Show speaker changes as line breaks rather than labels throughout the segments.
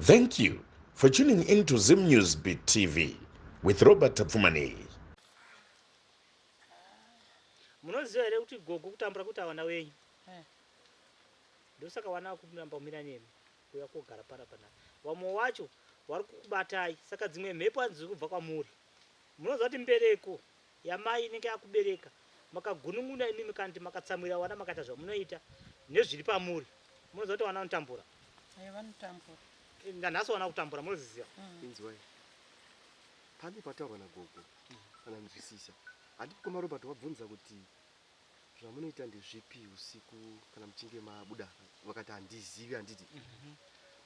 Thank you for tuning in to Zim News Beat TV with Robert Tapfumani.
Munoziva here kuti gogo kutambura kuti avana wenyu ndosaka vana vakuramba kumira nemi kuya kogara panapa. Vamwe wacho vari kukubatai, saka dzimwe mhepo hadziri kubva kwamuri. Munoziva kuti mbereko yamai inenge yakubereka makagunun'una imimi kandi makatsamwira vana makaita zvamunoita nezviri pamuri. Munoziva kuti vana vanotambura.
Vanotambura.
Nanhasi vana kutambura munozviziva.
Inzwai. Pane pataurwa nagogo kana nzwisisa. Handikoma Robert wabvunza kuti zvamunoita ndezvipi usiku kana muchinge mabuda vakati handizivi handiti.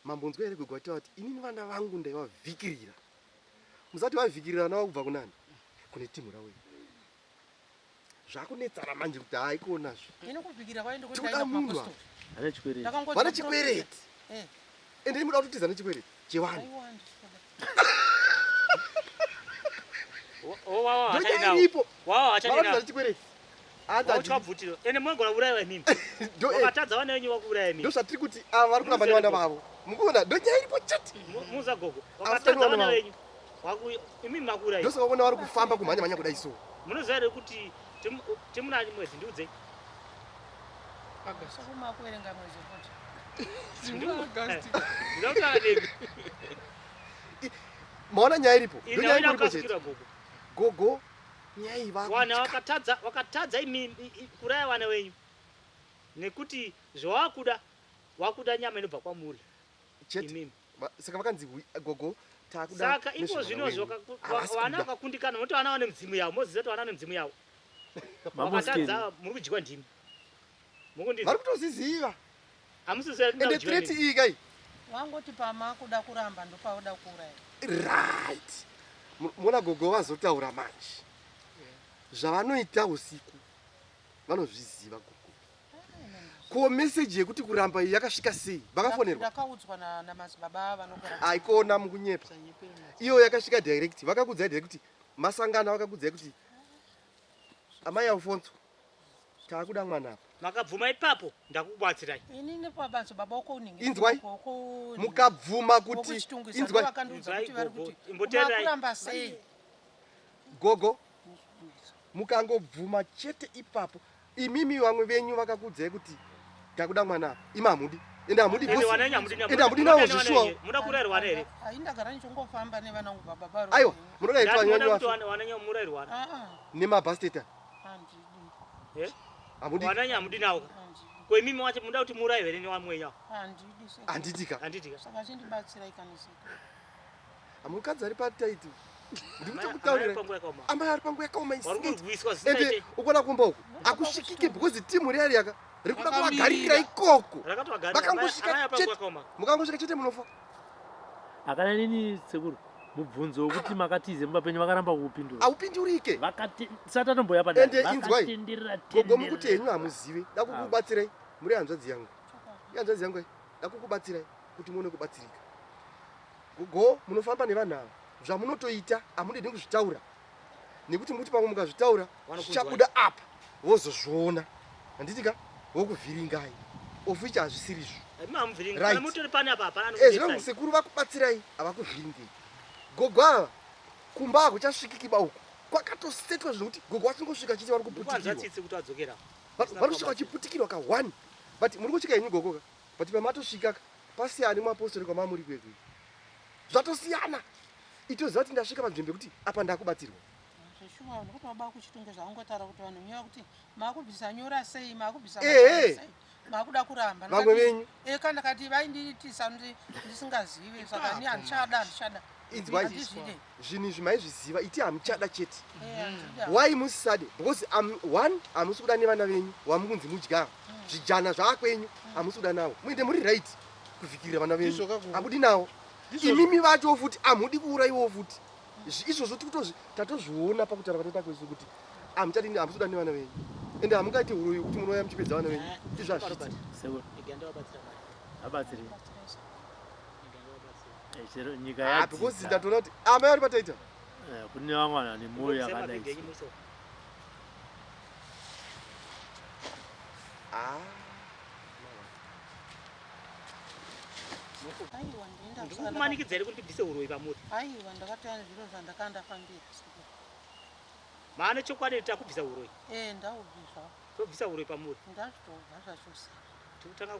Mambonzwa here gogo wataura kuti inini vana vangu ndaivavhikirira. Musati vavhikirira vana vakubva kunani? Kune timu rawe. Zvakunetsana manje kuti haikuonazvo.
Inokuvhikira kwaende kuti
toda munhu
ane chikwereti.
vane chikwereti. Ende muda kutiza nechikwereti chewani. Ndochairipo. Vana chikwereti.
Wachikabvutiro. Ende munogona kuuraiwa imimi. Wakatadza vana venyu vakuuraya imimi.
Ndosatiri kuti ava vari kuramba nevana vavo. Mukuona ndochairipo chete.
Muza gogo. Wakatadza vana venyu. Imimi makuuraya.
Ndosaka kuona vari kufamba kumhanya mhanya kudai so.
Munoziva here kuti timunani mwedzi ndiudzei.
Sokumakuerenga mwezi kuti.
Ndinotaura nemi.
Maona nyaya iripo.
Ina wakasukira gogo.
Gogo nyaya ivako.
Wana wakatadza imimi kuraya vana venyu. Nekuti zvawakuda nyama inobva kwamuri.
Chete. Saka vakanzi gogo takuda.
Saka ipo zvinozvo vana vakakundikana nokuti vana vane midzimu yavo. Moziva kuti vana vane midzimu yavo. Wakatadza muri kudyiwa ndimi.
Vari kutozviziva.
Hamusisi
Ende threat iyi kai.
Wangoti pamakuda kuramba ndopauda kuuraya.
Right. Mona gogo vazotaura manje. Zvavanoita usiku vanozviziva gogo. Ko message yekuti kuramba iyi yakasvika sei? Vakafonerwa.
Ndakaudzwa namadzibaba vanogara.
Aikona mukunyepa. Iyo yakasvika direct. Vakakudzai direct kuti masangana vakakudzai kuti amai Alfonso takuda mwana apa.
Makabvuma ipapo ndakubatsirai.
Inini pabanzo baba uko uningi.
Inzwai. Mukabvuma kuti
inzwai vakandudza kuti vari kuti kuramba sei.
Gogo mukangobvuma chete ipapo imimi vamwe venyu vakakudzai kuti takuda mwana apa. Imamudi. Ende amudi bosi. Ende amudi nawo zvishuwa.
Muda kurayirwa here.
Indagara ndichongofamba nevana vangu baba baro.
Aiwa, munoraitwa nyonyo
wafi. Wananya murayirwa.
Nemabhasiteta.
Handidi.
Amudi.
Wananya amudi nawo. Ko imimi wacho muda kuti murayiwe here nevamwenya.
Handitika.
Saka chindibatsira ikanisa.
Amukadzi ari pataiti. Ndikutaurira. Amai ari pangu yakaoma
Vari kurwiswa
ende
zinaite.
ukona kumba uku akusvikike because timu riyari yaka rikuda kuvagarira ikoko. Vakangosvika chete. Mukangosvika chete munofa.
Akana nini sekuru mubvunzo wekuti makatize mubapenyu vakaramba kupindura.
Aupindurike.
Vakati satatomboya padare.
Ende inzwai. Gogo mukuti henyu hamuzive. Dakukubatsirai. Muri hanzvadzi yangu. Hanzvadzi yangu dakukubatsirai kuti muone kubatsirika. Gogo munofamba nevanhu ava. Zvamunotoita hamudedi kuzvitaura. Nekuti muti pamwe mukazvitaura zvichabuda apa vozozviona. Handitika vokuvhiringai. Oficha hazvisirizvo. Zvino sekuru vakubatsirai havakuvhiringei. Gogo ava kumba ako chasvikikiba uku kwakatosetwa zvinokuti gogo vachingosvika chiti vari kuputikirwa. Vari kusvika vachiputikirwa ka1. But muri kusvika henyu gogoka. But pamatosvikaka pasiyani muapostori kwamamuri kwekwe. Zvatosiyana. Itoziva kuti ndasvika panzvimbo yekuti apa ndakubatsirwa.
Zveshuwa nokuti baba kuchitonge zvaungotaura kuti vanhu nyaya kuti makubvisa nyora sei makubvisa sei makuda kuramba.
Vamwe venyu.
Kana kati vainditisa ndisingazivi saka ni handichada.
Inzwai zvinhu izvi maizviziva iti hamuchada chete. Why musisade? Because one hamusi kuda nevana venyu wamukunzi mudya. Zvijana zvakwenyu hamusi kuda navo. Muinde muri right kuvhikirira vana venyu. Hamudi navo. Imimi vacho futi hamudi kuuraiwo futi. Izvozvo tatozviona pakutaura kwatota kwesu kuti hamuchadi hamusi kuda nevana venyu. Ende hamungaiti uroyi kuti munoya muchipedza vana venyu. Izvazviti.
Abatsiri. Nyika yati.
Because ndatoona kuti amai ari pataita.
Kune vamwana nemwoyo yakadai.
futi
aiwa ndinda
ndikukumanikidzai kuti ndibvise uroi pamuri
aiwa ndakataya zviro zvandakandafambira sekuru
maana chokwadi takubvisa uroi
ndaubvisa
tobvisa uroi pamuri
ndazvitobva zvachose
tikutanga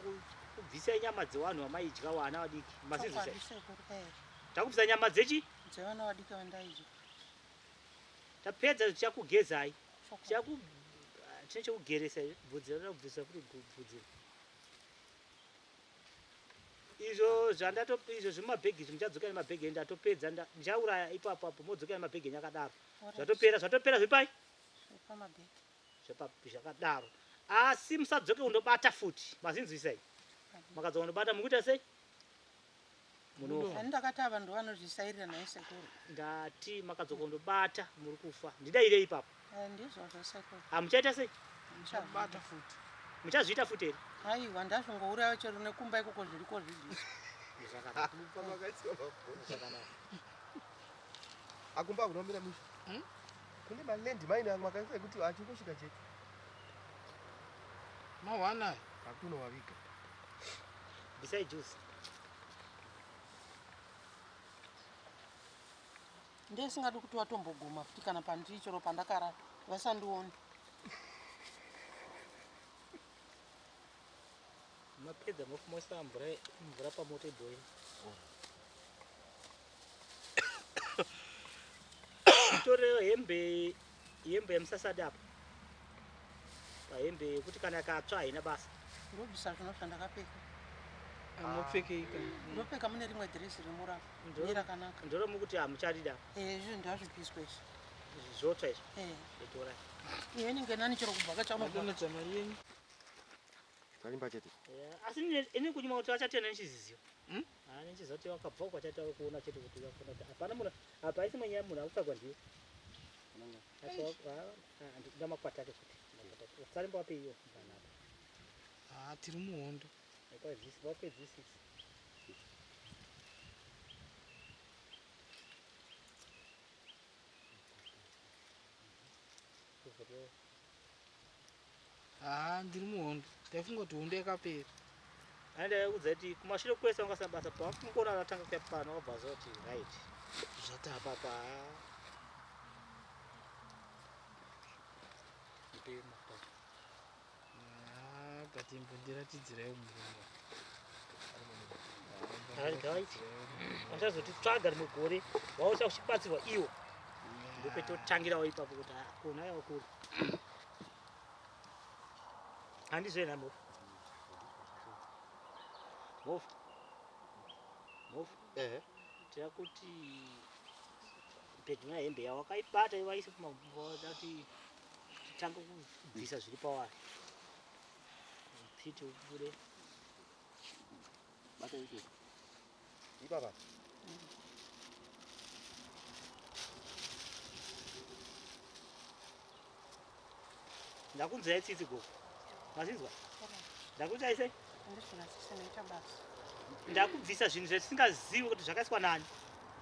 kubvisa nyama dzevanhu vamaidya vana vadiki masizvisai
sekuru
takubvisa nyama dzechi
dzevana vadiki vandaidya
tapedza tichakugezai tine chekugeresa bvudzi ratobvisa kuti bvudzi izvo izvo zvemabhegi izvi ndichadzoka nemabhegi ndatopedza ndichauraya ipapo apo modzoka nemabhegi enyu akadaro zvatopera zvipai zvakadaro asi musadzoke kundobata futi mazinzwisai makadzoka kundobata mukuita sei
ndakati vanhu vanozvisairira naye sekuru
ndati makadzoka kundobata muri kufa ndidaire ipapo
ndizvozvo sekuru
hamuchaita sei
muchabata futi
muchazviita futi here
aiwa ndazongourayo chero nekumba ikoko zviriko zvidi
akumba kunomira musha kune malendi maine amwe akaisa ekuti achingosvika chete
mawana
akunowaviga
bvisai juice
ndesingadi kuti watomboguma futi kana pandiri chero pandakara vasandioni
mapedza mofumoisa mvura pamoto ibhoili toreyo hembe yemusasadi apa pahembe yekuti kana katsva haina basa
ndobvisa zvino zvandakapfeka
mopfekeika
ndopfeka mune rimwe dhiresi rimura nerakanaka
ndoromukuti hamucharida
izvi ndazvipiswa izvi
zvotsva izvo itorai
iwe ninge nani chero kubva kachaunodonedza
mari yenyu
kalimba chete
asi ini kunyuma kuti vachatenda nechizizivo nechiziva kuti vakabva kwachata kuona chete kuti vafuna kuti hapana munhu hapaisi mwenyaya munhu akutsvagwa ndiwe ndamakwata ake kuti usarimba wape iyo
tiri muhondo
vape this
ndiri muhondo ndaifunga kuti hondo yakapera
andaiudza kuti kumashure kwese wangasina basa pawakungoona atanga kuya pano wabvaza kuti right zvatapapa
gatimbo ndiratidzirai murunga
gaiti achazotitsvaga rimwe gore wausa uchibatsirwa iwo ndopetotangirawo ipapo kuti kona yawo kuri handizvena mofu tira kuti pedyo nahembe yawo wakaibata iwaise kumavati titanga kubvisa zviri pavari piti ubude
bata ike ibaba
ndakunzai tsitsi gogo mazinzwa ndakutai sei ndakubvisa zvinhu zvetisingazivi kuti zvakaiswa nani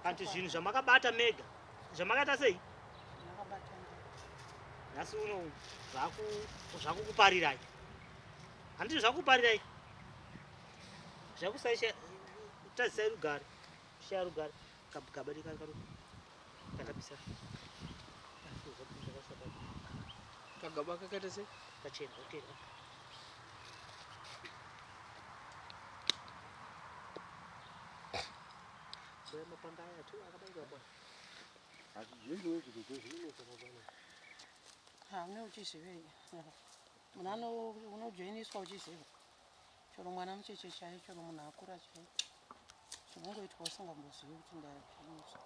kanti zvinhu zvamakabata mega zvamakaita sei nhasi uno zvakukuparirai handiti zvakuparirai zvakusai tadzisai rugare shaya rugare gaba kakabisa
kagaba kakaita sei
kachena utera mapanga aya tu akabairwa bwana
une uchizivei munhu unojoiniswa uchiziva chero mwana mucheche chaiyo chero munhu akura chaiyo zvinongoitwa usingambozivi kuti ndajoiniswa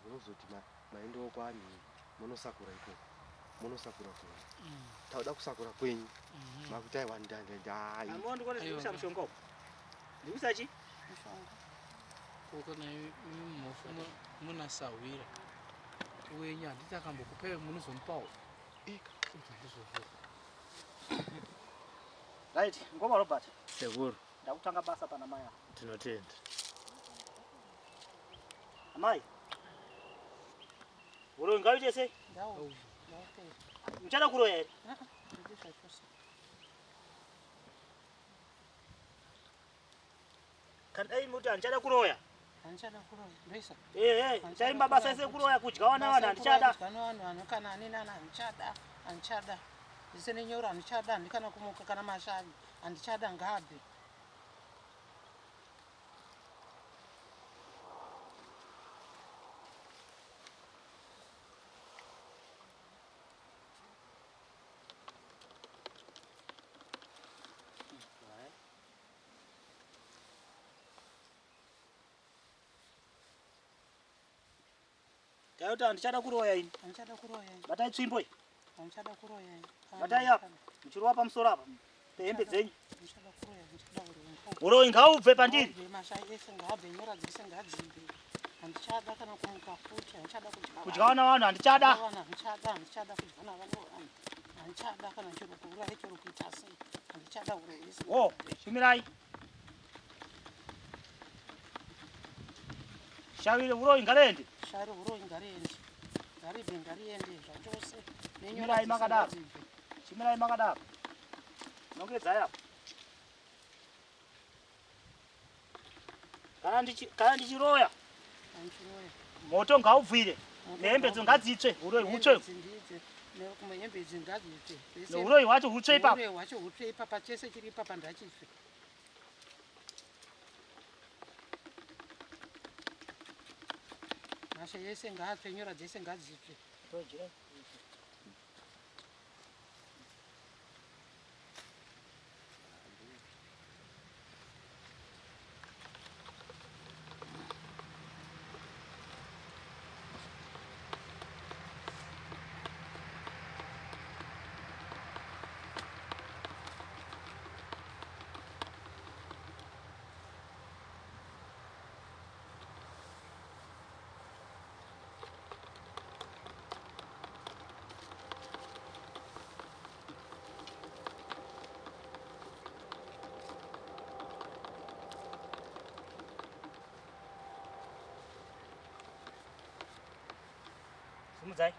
zvinozoti maindowo kwani munosakura ikoko munosakura kwenyu tauda kusakura kwenyu makuti aiwa ndandai
amondikona zvikusa mushonga uko ndikusachi
mushonga
ukana mhofu munasahwira wenyu handiti akambokupai munozomupawo
right ngoma Robert
sekuru
ndakutanga basa pana mai ako
tinotenda
amai uroyi ngaite sei
ndaupera
muchada kuroya here
ndidi zvachose
kana dai muti handichada kuroya
handichada kuroya ndoisa
chaimba basa ese kuroya kudyawa navanhu handichada
navanhu vanokana ani nani handichada zvese nenyoro handichada handikana kumuka kana mashavi handichada ngaabve
taiti handichada kuroya ini
handichada kuroya
batai tsvimbo iyi
handichada kuroya
batai apa muchirowa pamusoro apa pehembe dzenyu
handichada kuroya handichada kuroya
uroyi ngaubve pandiri
mashai ese ngaabve nyora dzese ngadzimbe handichada kana kumuka futi handichada
kudyawa navanhu handichada
handichada kudya navanhu handichada kana chero kuuraya chero kuita sei handichada uroyi
shumirai shavire uroyi ngariende
shari uroyi ngariende ngaribve ngariende zvachose
shimirai makadaro shimirai makadaro nongedzai apa kana ndichiroya moto ngaubvire nehembe dzo ngadzitsve uroyi hutsve
hembe idzi ngadzitsve
neuroyi hwacho hutsve ipapo
uroyi hwacho hutsve ipapa chese chiri ipapa ndachitsve masha yese ngaatsve nyora dzese ngadzitsve
simudzai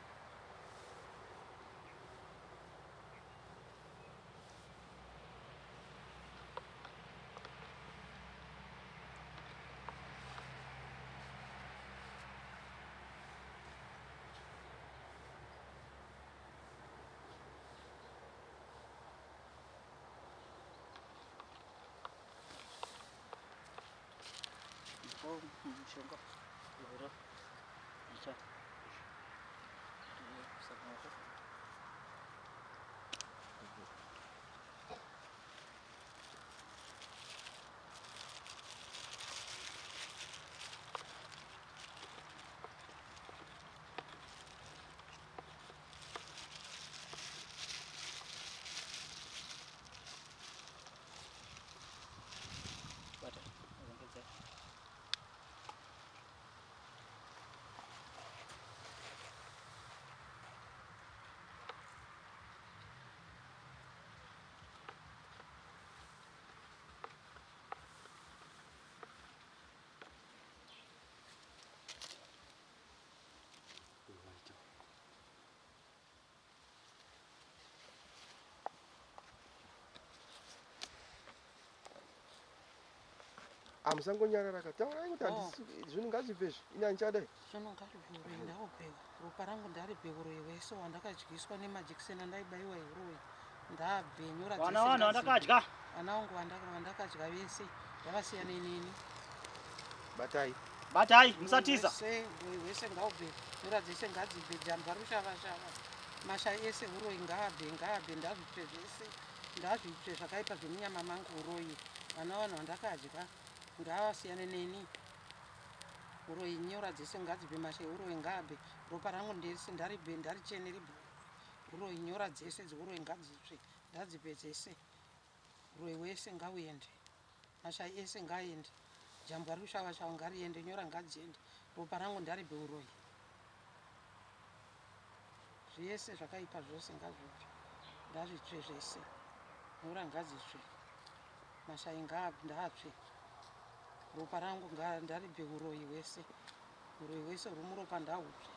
mushonga ura icha
amusangonyarara taurai kuti zvinhu ngazvibvezvi ini handichadai
zvino ngazvibve ndaubheka ropa rangu ndaribve uroyi wese wandakadyiswa nemajekiseni andaibayiwa euroyi ndabve nyora
vana vanhu vandakadya
vana vangu vandakadya vese ndavasiyane neni
batai musatiza
uroyi wese ngaubve nyora dzese ngadzibve jamba rushavashava masha ese uroyi ngaabve ndazvitsve zvese ndazvitsve zvakaipa zvemunyama mangu uroyi vana vanhu vandakadya ngavasiyane neni uroyi nyora dzese ngadzibve masha uroyi ngaabve ropa rangu ndese ndaribve ndarichene ribve uroyi nyora dzese dzeuroyi ngadzitsve ndadzibve dzese uroyi wese ngauende masha ese ngaende jambwa rushavashava ngariende nyora ngadziende ropa rangu ndaribve uroyi zvese zvakaipa zvose ngazvitsve ndazvitsve zvese nyora ngadzitsve mashai ndaatsve ropa rangu ndaribve uroyi wese rumuropa ndahutsve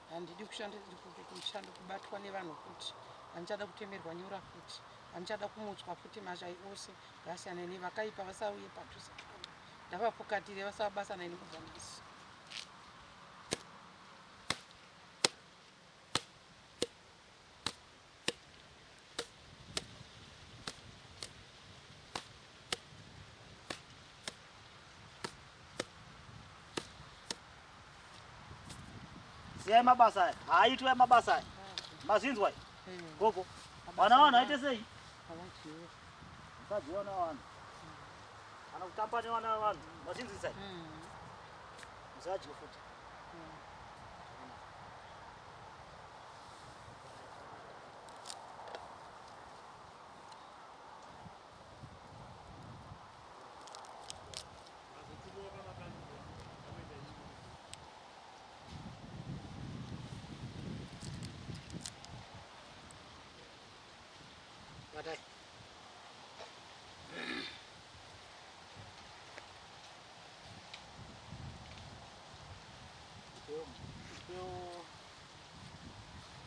handidi kushanda mushando kubatwa nevanhu futi, handichada kutemerwa nyura futi, handichada kumutswa futi mashai ose ngasiyana nevakaipa vasauye padhuze pangu, ndavapukatire vasabasa nai nekubva nhasi.
Ziyai mabasa aya, haitwe mabasa aya. Mazinzwa aya. Gogo. Vana vanhu aite sei?
Havadziwe.
Musadziwa navanhu. Kana kutamba nevana vanhu, mazinzisa aya. Musadye futi. Batai.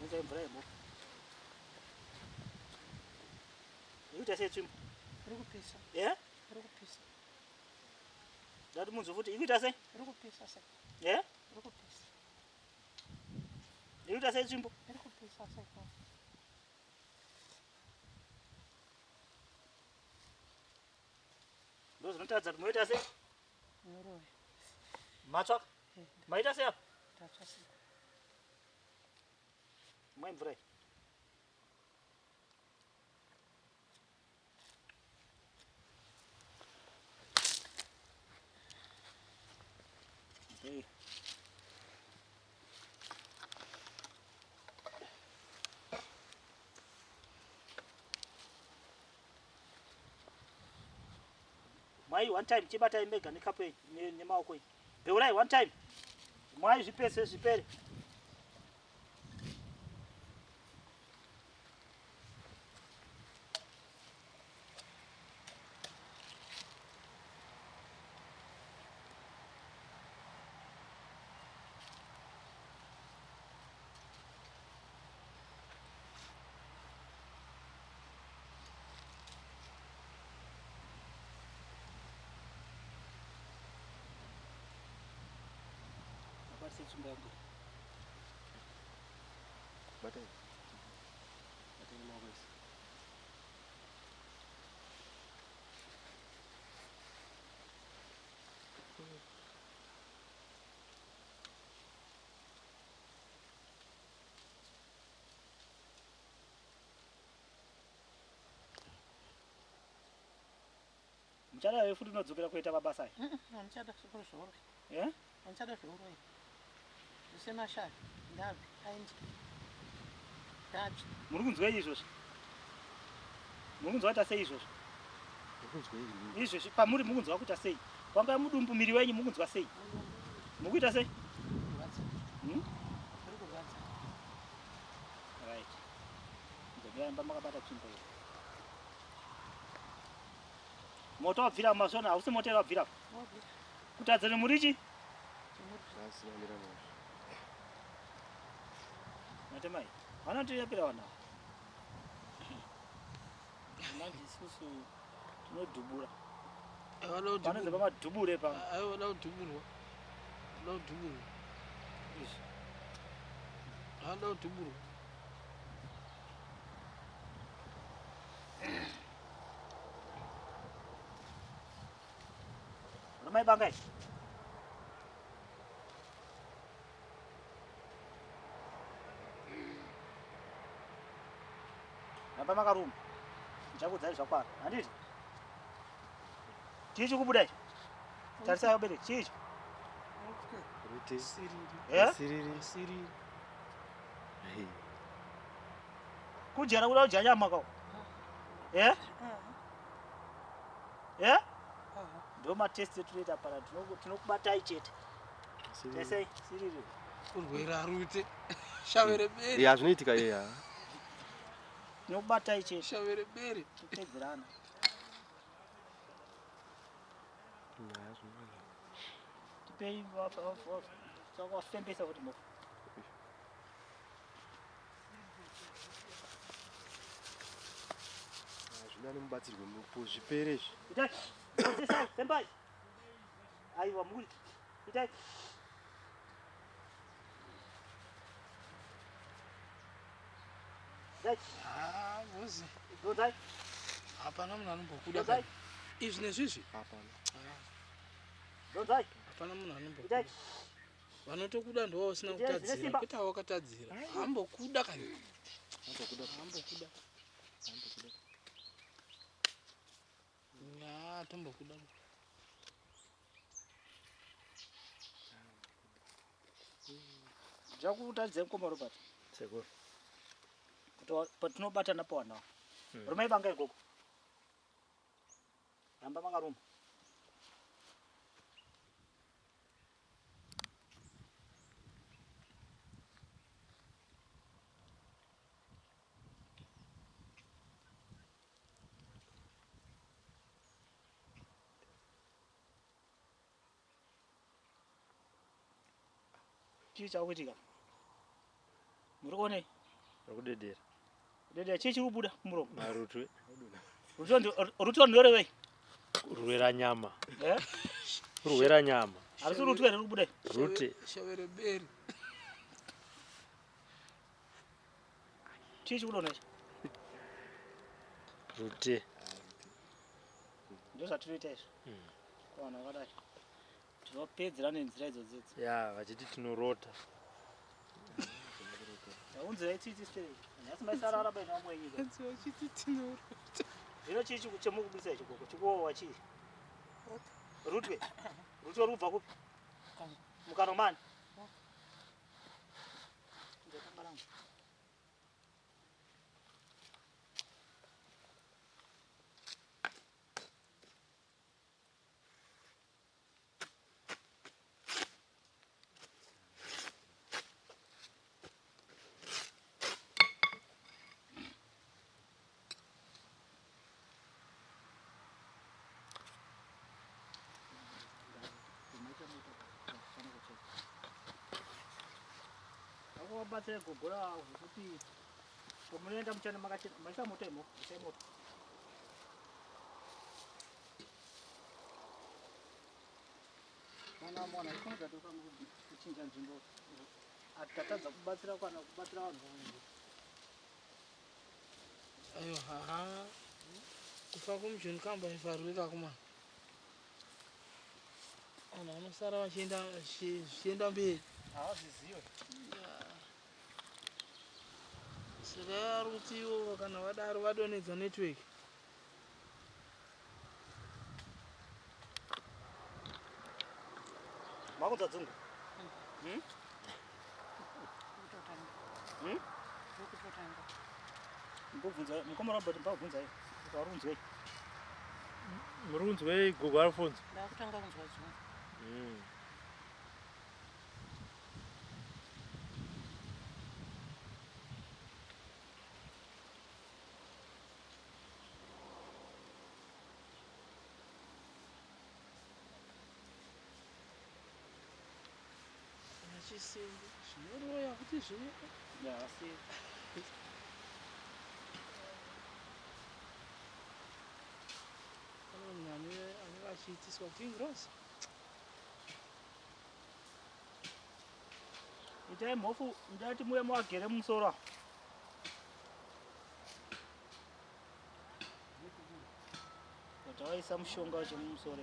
Nzai mvura yemo. Ikuita sei tsvimbo?
Irikupisa.
Eh?
Irikupisa.
Ndati munzwa futi ikuita sei?
Irikupisa sei.
Eh?
Irikupisa.
Ikuita sei tsvimbo?
Irikupisa sei.
Ndo zvinotaridza kuti moita sei?
Muroyi.
Matsvaka? Maita sei apa?
Ndatsva sei.
Mwai mvura iyi. Mwai one time chibatai mega nekapu yenyu nemaoko enyu. Beurai one time. Mwai zvipese zvipere. Sechimba yangu.
Batai. Batai maokoisi.
Mchada wewe futi unodzokera kuita mabasa aya.
Handichada zvoro.
Eh?
Handichada zvoro. Zvisemashari. Ndabvi. Aindi. Ndabvi.
Muri kunzwa izvozvo? Muri kunzwa kuita sei izvozvo?
Ukunzwa iri.
Izvozvo pamuri muri kunzwa kuita sei? Kwanga mudumbu miri wenyu muri kunzwa sei? Muri kuita sei? Right. Ndoyamba makabata tsvimbo iyo. Moto wabvira mazvona hausi motero wabvira. Kutadzana murichi?
Sasi amira mwa.
Matemai. Vanoti yapira wana. Manje isusu tinodhubura. Vanonzi vamadhubure pa.
Ayo wada kudhuburwa. Wada kudhuburwa.
Izvi.
Wada kudhuburwa.
Ramai bangai. Ramba makaruma. Ndichakudzai zvakwana. Handiti? Chii chikubuda ichi? Tarisa yobereki. Chii ichi?
Rute.
Eh?
Siriri. Hey.
Kujara kuda kujanya makao. Eh? Eh? Ndo matest tunoita para tinokubatai chete. Tesei siriri.
Kurwera rute. Shavere beri.
Ya zvinoitika yeya.
Tinokubatai chete.
Shavere beri.
Totedzerana. Tipei wafembesa kuti mofa.
Ndani mubatsirwe muzvipere izvi.
Itai. Ndosesai, sembai. Aiwa muri. Itai. Itai.
Bosi.
Ndosai.
Hapana munhu anombokuda.
Ndosai.
Izvi nezvizvi.
Hapana.
Ndosai.
Hapana munhu anombokuda.
Itai.
Vanotokuda ndiwo usina
Itai,
kutadzira.
zvinesimba.
Kwete wakatadzira. Hambokuda kani.
Hambokuda.
Hambokuda. Tombokuda.
Ndakutadzai mukomba Robert.
Sekuru.
Kuti patinobatana pawana. Rumai banga ikoko. Ramba makaruma. Chii chakuitika? Muri kuone?
Rakudedera.
Kudedera chii chiri kubuda kumuromo?
Marutwe.
Rutwe ndorevei?
Kurwera nyama.
Eh?
Kurwera nyama.
Arisi rutwe riri kubuda?
Rute.
Shavere beri.
Chii chiri kudona ichi?
Rute.
Ndozvatinoita izvo. Kuvanhu vakadai. Tinopedzera nenzira idzodzo.
Ya, vachiti tinorota.
Unzira itsitsi straight. Nyasi maisarara baina vamwe nyika.
Nziwa chiti tinorota.
Zvino chii chemukubudisa ichi koko? Chikuowa chii? Rutwe. Rutwe rubva kupi? Mukanomani. Ndokangaranga. Batsira gogora kuti komunoenda muchana makachena maisa moto imo isai moto mwana ikonoda kuchinja nzvimbo atatadza kubatsira kana kubatsira vanhu vangu
Aiwa kufa kumujoni kamba ifarwika kuma. Vanhu vanosara vachienda mberi.
havazvizive
Saka rutivo kana vadaro vadonedza network.
makunza dzungu mbobvunza mukoma Robert mbabvunzai varunzwei
Muri kunzwei gogo Alfonso?
Ndakutanga kunzwa zvino.
Chisimbi zvinoroya kuti zvino.
asi
Pane munhu anenge achiitiswa King Rose.
itai mhofu ndati muye muvagere mumusoro kuti vaisa mushonga wechemumusoro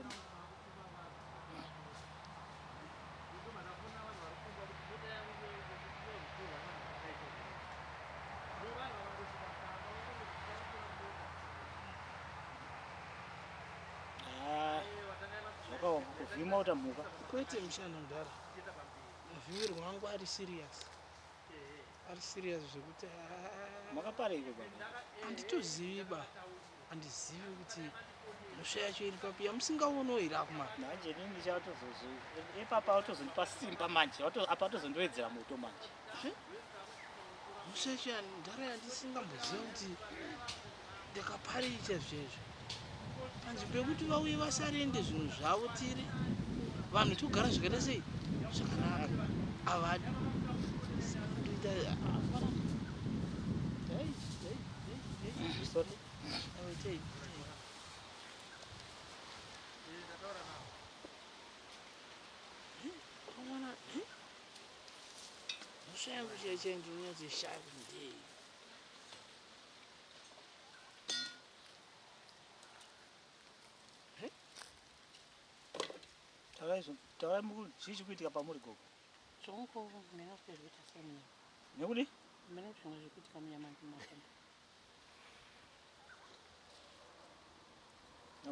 kuvhima uta mhuka
Kwete mushana mudhara. Muvhimi rwangu ari serious. Ari serious zvekuti
makapareiko baba
handitozivi ba. Handizivi kuti mhosva yacho iri papi yamusingaonwo here akuma.
manje inini ndichatozozi ipapa autozondipa simba manje apa autozondowedzera moto manje
Mhosva yacho ndhara yandisingamboziva kuti ndakapari chaizvozvo. Panzvimbo yekuti vauye vasarende zvinhu zvavo tiri vanhu togara zvakaita sei zvakanaka avadi
sorry
Tei changu chechendinozishavi ndii
chii chikuitika pamuri gogo
zvongo mena kuti zvikuita sei munyama
nekuti
mena kuti zvimwe zvikuitika munyama ndimafamba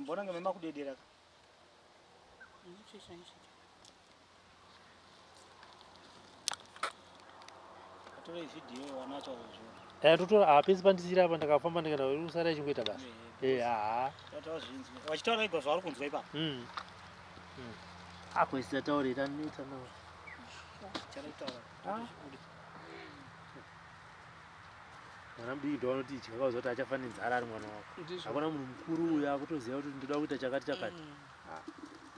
mbona ngemema kudedera atore video wanacho zvo
totora apesi pandisira apa ndakafamba ndikaenda usara ichingoita basa
tataura zvinzwe wachitaura ega zvauri kunzwa ipapo
akwesita taurira neta nawo
charaitaura
mwana mudiki ndavanoti chingakauza kuti achafa nenzara ari mwana wako hakuna munhu mukuru uyo akutoziva kuti ndoda kuita chakati chakati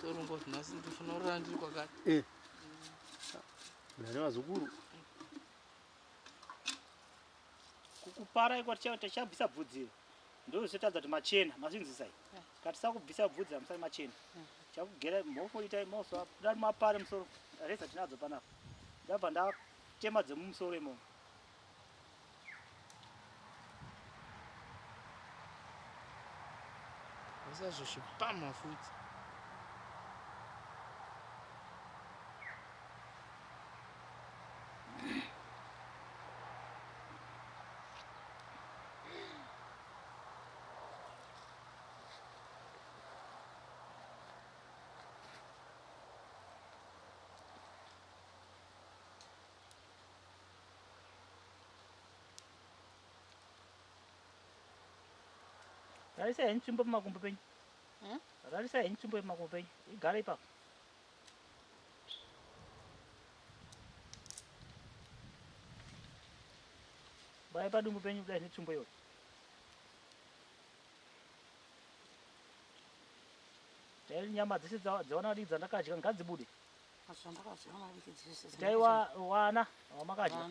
torumba kuti nhasi ndifuna kurara ndiri kwakati
mnane vazukuru
kukupara iko tichabvisa bvudzi ndozotadza kuti machena mazinzisai katisa kubvisa bvudzi hamusai machena chakugera mhofo itai moso dati mapare musoro reza tinadzo panapa ndabva ndatema dzemumusoro imomo
usazvozvipama futi
rarisai nzvimbo pamakumbo penyu rarisai nzvimbo pamakumbo penyu igara ipapo bai padumbu penyu kudai netsvimbo iyoyo dai nyama dzese dzaona dii dzandakadya ngadzibude dai wana wamakadya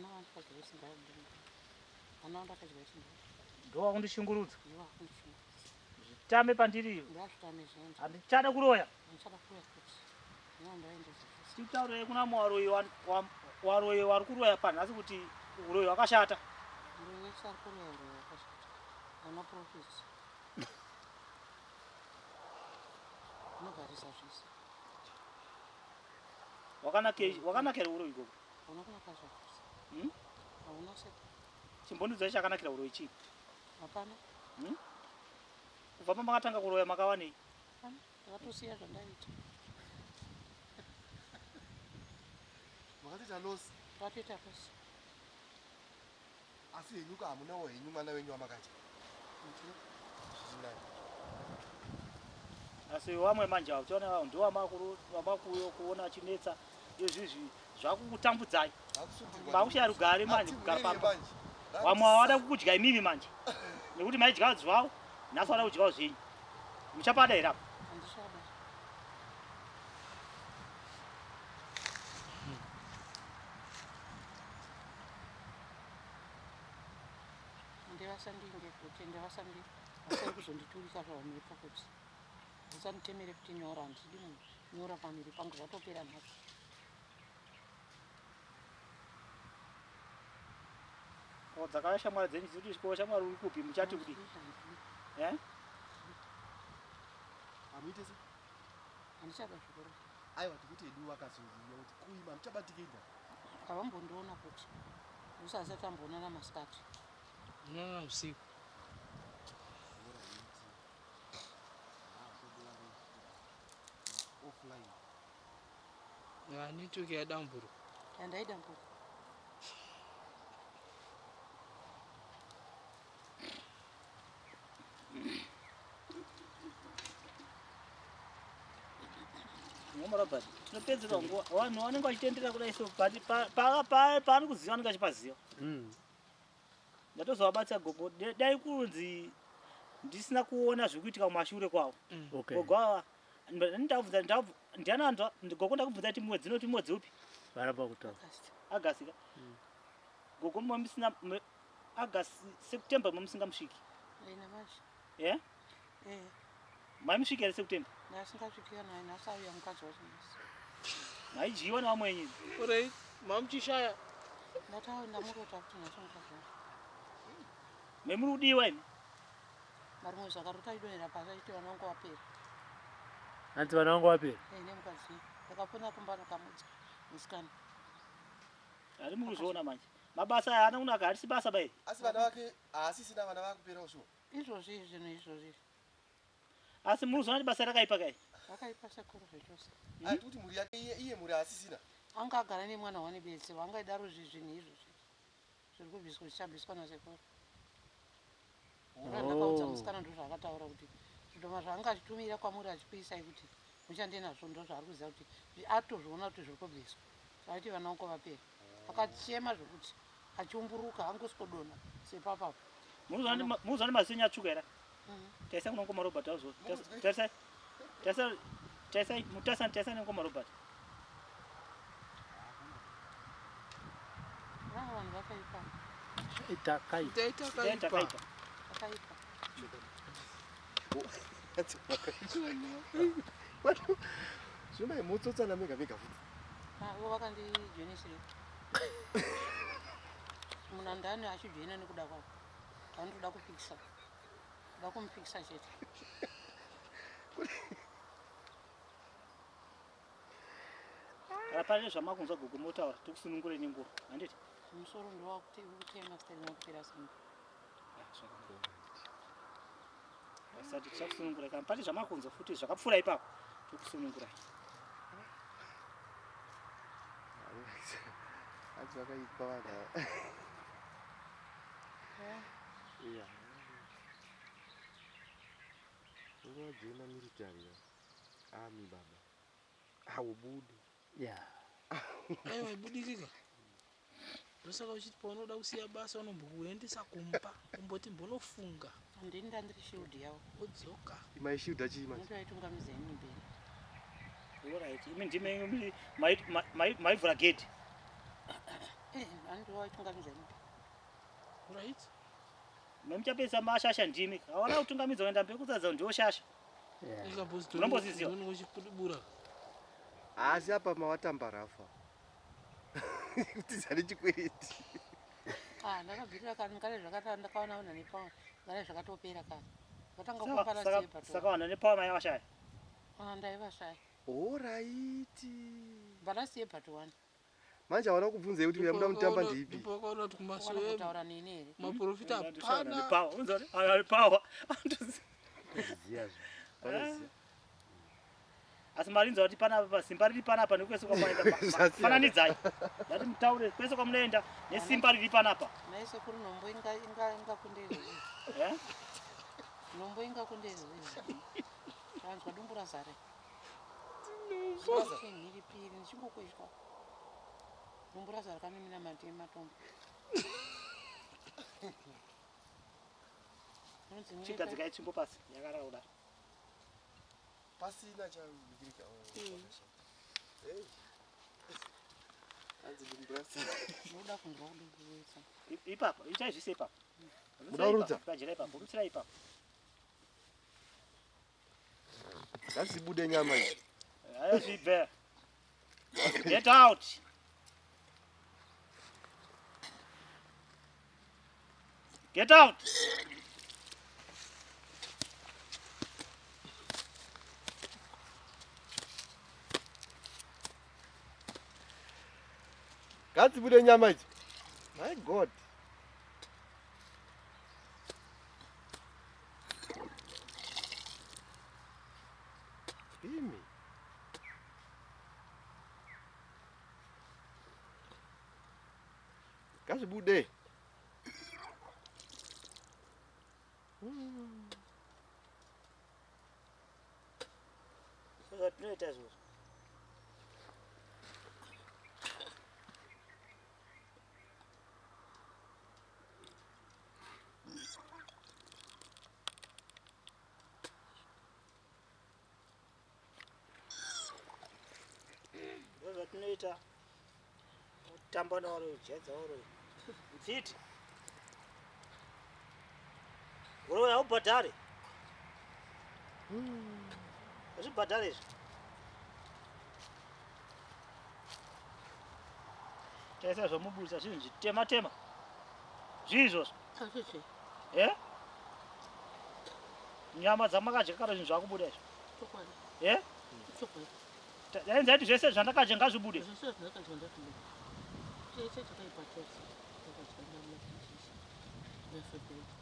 ndowakundishungurudza zvitame pandiriyo handichada kuroya titaurei kuna mwaroyi waroyi wari kuroya panhasi kuti uroyi wakashata wakanakira uroyi gogo chimbondidzai chakanakira uroyi chii kubva pamakatanga kuroya makawanei
ndakatosiya zvandaita
makatoita losi
ndatoita losi
asi henyuka hamunawo henyu mwana wenyu wamakati
asi wamwe manja uchiona ndowamakuyo kuona chinetsa izvizvi zvakukutambudzai makushaya rugare manje kugara pamba wamwe wada kukudya imimi manje nekuti maidya zvavo nhasi wada kudyawo zvenyu muchapada here apo
ndevasandinge kuti ndevasandi vasai kuzonditurika zvavamiripa kuti musanditemere kuti nyora handidi munhu nyora pamiri pangu zvatopera nhasi
dzakaya shamwari dzenyu dziri kutyiko shamwari uri kupi muchati kuti
hamuite se
handichada zvikoro
aiwa tikuti hedu wakazoziva kuti kuima muchabatikidza
havambondiona kuti usasati amboonana masikati
unoona usiku
offline
netoki yadamburo
yandaidamburo
Robert, tinopedzera nguva vanhu vanenge vachitendera kudai so paari kuziva vanenge vachipaziva ndatozovabatsira gogo dai kunzi ndisina kuona zvikuitika kumashure kwavo gogo ava ndiananzwa gogo ndakubvunza ti mwedzi noti mwedzi upi
varamba kutaura
agasika gogo mamisina agasti september mamisingamusviki maimusviki here september
ndasingasvikira naye nasauya mukadzi wachinasi
maidyiwa nevamwe wenyu
urei mamuchishaya
ndataenda murota kuti nasonkaza
memurudiwa imi
marimwe zvakarota idonera pasi achiti vana vangu vapera
anti vana vangu vapera
nemukadzi ndakapona kumbano kamudzi musikana
ari muruzviona manje mabasa haana kunaka harisi basa bai
asi vana vake haasisina vana vakuperawo shuwa
izvozvi zvinhu izvozvi
asi muruzoona kuti basa rakaipa kai
vakaipa sekuru zvechose
aiti kuti mhuri yake iye mhuri haasisina
anga agara nemwana wane bedzi vangaidaro zvinhu izvozvi zviri kubviswa zvichabviswa nasekuru ndakaudza musikana ndo zvaakataura kuti zvitoma zvaanga achitumira kwamuri achipisai kuti muchande nazvo ndo zvaari kuziva kuti atozviona kuti zviri kubviswa zvaiti vana vangu vapera akachema zvokuti achiumburuka angosvodona sepapapo
muruzoona masinyo atsvuka era taisa kunongoma robert auzo taisa nongoma robert
vanhu vakaipa
takaita
vakaipa
zvimai mutsotsana mega mega futi
vo vakandijoinisire munhu andani achijoina nekuda kwavo vandoda kupikisa da kumupikisa chete
kana pane zvamakunzwa gogo motaura tikusunungure nenguva handiti
musoro ndowakuti ukutema siterina kupera simba
asati tichakusunungurai kana pane zvamakunzwa futi zvakapfuura ipapo tikusunungurai
hanzi vakaipa vanhu unojoina military ami baba haubude
aiwa ibudikika ndosaka uchiti paunoda kusiya basa unombokuendesa kumba umboti mbonofunga
handini ndandiri shield yavo
udzoka
imai shield achima
ndoaitungamizeni mberi
alright imi ndime maivhura gedhi
andowaitungamizeni
right
memuchapedza mashasha ndimi hawana kutungamidza kuenda mberi kutadza ndiwo shasha unomboziziva
uchipudibura
asi apa mawatambarafa kuti zane chikwereti
ndakabvirira kani ngare zvakata ndakaona vanhu nepawa ngare zvakatopera kani ngatanga kuparasiepa
saka vanhu nepawa maivashaya
ndaivashaya
oraiti
parasiepa towani
manje hawana kubvunzei kuti muyamuda mutamba ndeipi
ndipakaona kuti
kumasuwekutaura nini here
maprofita hapana
pawa
ziya
asi marinza kuti panapa simba riri panapa nekwese kwamunoenda fananidzai ndati mutaure kwese kwamunoenda nesimba riri panapa
naise kuri nhombo ingakundezvei nhombo ingakundezvei zvanzwa dumbura zare nhiripiri ndichingokweshwa dumbura zare kanemina mati ematombo
chigadzikai tsvimbo pasi yakarauda
pasina chavigirika hanzi ndimburasa
unoda kunzwa kudubuisa
ipapa ichaizvise ipapa
mudaurudza
ukajera ipapa urutsira ipapa
ngazvibude nyama iyi
hayo zvibve get out get out
ngadzibude nyama idzi my god imi ngazvibude
zvatinoita izvozvo zvatinoita kutamba nauro ujedza uro mfiti uro yaubhadhare zvibhadhare izvi tese zvomubudisa zvinhu zvitema zviizvozvo
Azvizvi.
nyama dzamakadya kana zvinhu zvakubuda izvo
Chokwadi. Chokwadi.
dainzaiti zvese zvandakadya ngazvibude
Zvese zvandakadya ndazvibuda. Chese chakaipa chose. Ndakadya nyama dzeshe. Ndazvibuda.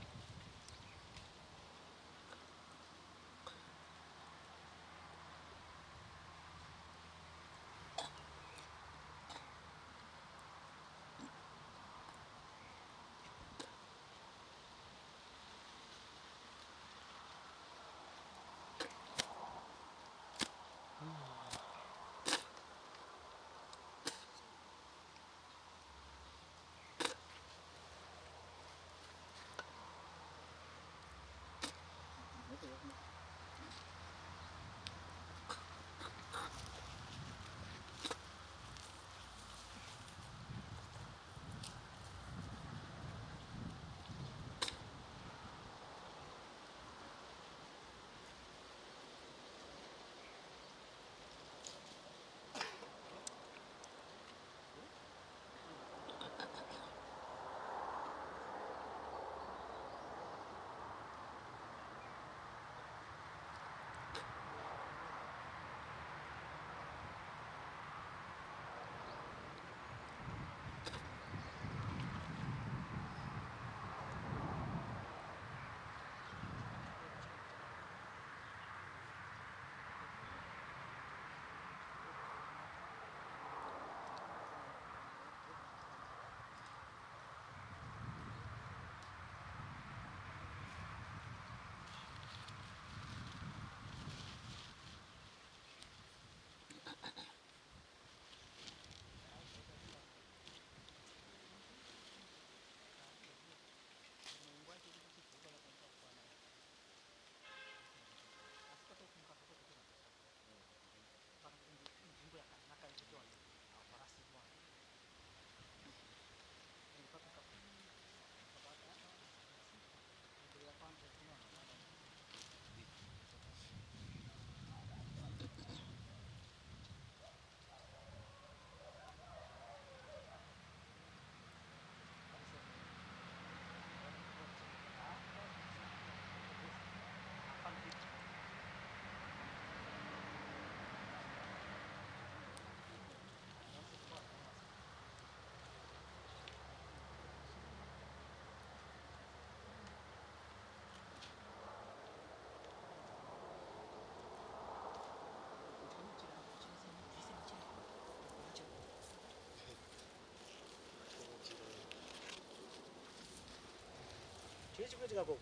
chikuitika koko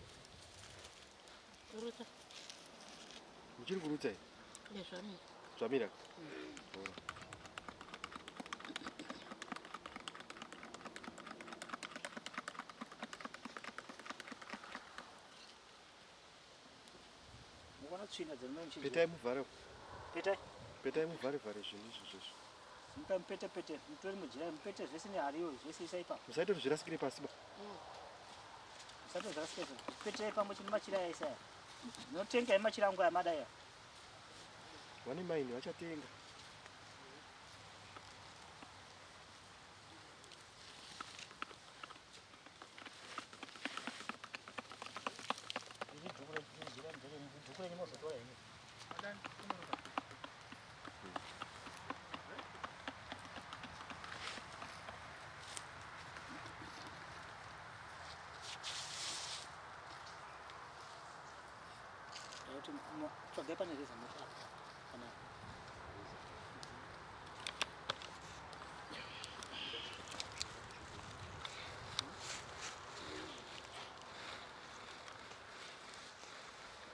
Kuruta.
Muchiri kurutsa here?
Zvamira.
Zvamira.
muona tsvina dzinomuchii
Petai muvhare.
petai
Muvhare zvinhu izvozvo.
mupai mupete mutori mujirai mupete zvese nehariyo zvese isai ipapo
Musaita kuti zvirasikire pasi ba.
musati zvarasikeza peterai pamwe chine machira aisaya notengai machira angu amadaya
Vane maini vachatenga.
tsvagai pane reza moto kana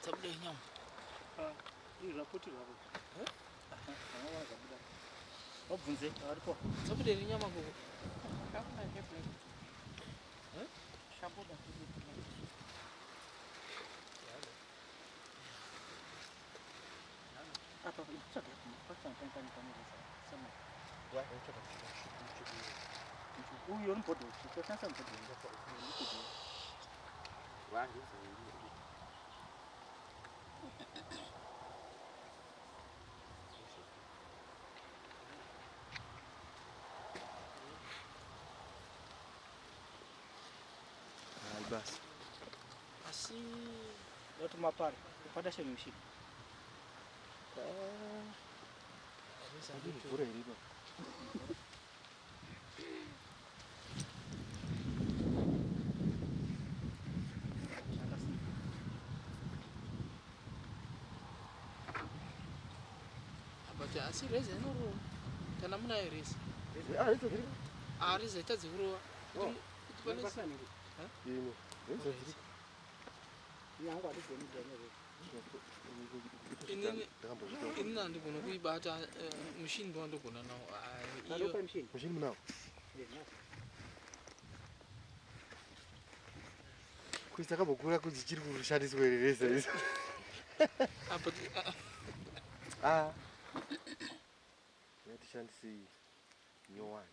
Sabuda inyama.
izvi zvaputirwa zvabuda wabvunze aripo
Sabuda inyama koko.
Shabuda ndebheki. Shabuda ndebheki.
apa tsvagai papanipanipanireza sama uyu unibhodho toshandisa mubhodho
basi.
Asi watu mapara kupata shemu mshini.
Bure ilipo.
But asi reza inoro. Kana muna reza.
Reza ziri.
Reza itadzikurowa. Kuti
Ino. Reza ziri.
Yangu aligoni dene.
Inini andigona kuibata mushini ndo andogona nawo.
Iyo mshini.
Mushini munawo. Kuisa kabokura kuti chiri kushandiswa reza reza. Yatishandise nyowani.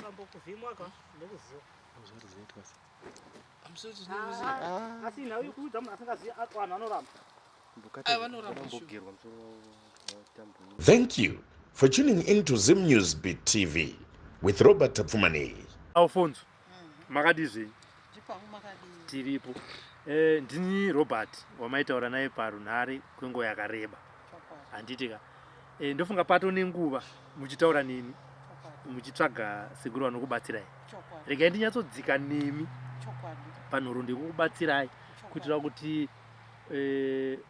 Mambo kuvimwa ka nekuziwa.
Uzori zvetwa.
amsoti
Asi nawe kuudza munhu asingazivi vanhu vanoramba.
Mbogerwa musoro watambo.
Thank you for tuning in to Zim News Beat TV with Robert Tapfumani.
Alfonso, makadizve
Ndipangu makadii.
tiripo. Ndini Robert wamaitaura naye parunhare kwenguva yakareba. Handitika. Ndofunga pato nenguva muchitaura neni muchitsvaga sekuru vanokubatsirai. Regai ndinyatsodzika nemi panhoro ndikukubatsirai kuitira kuti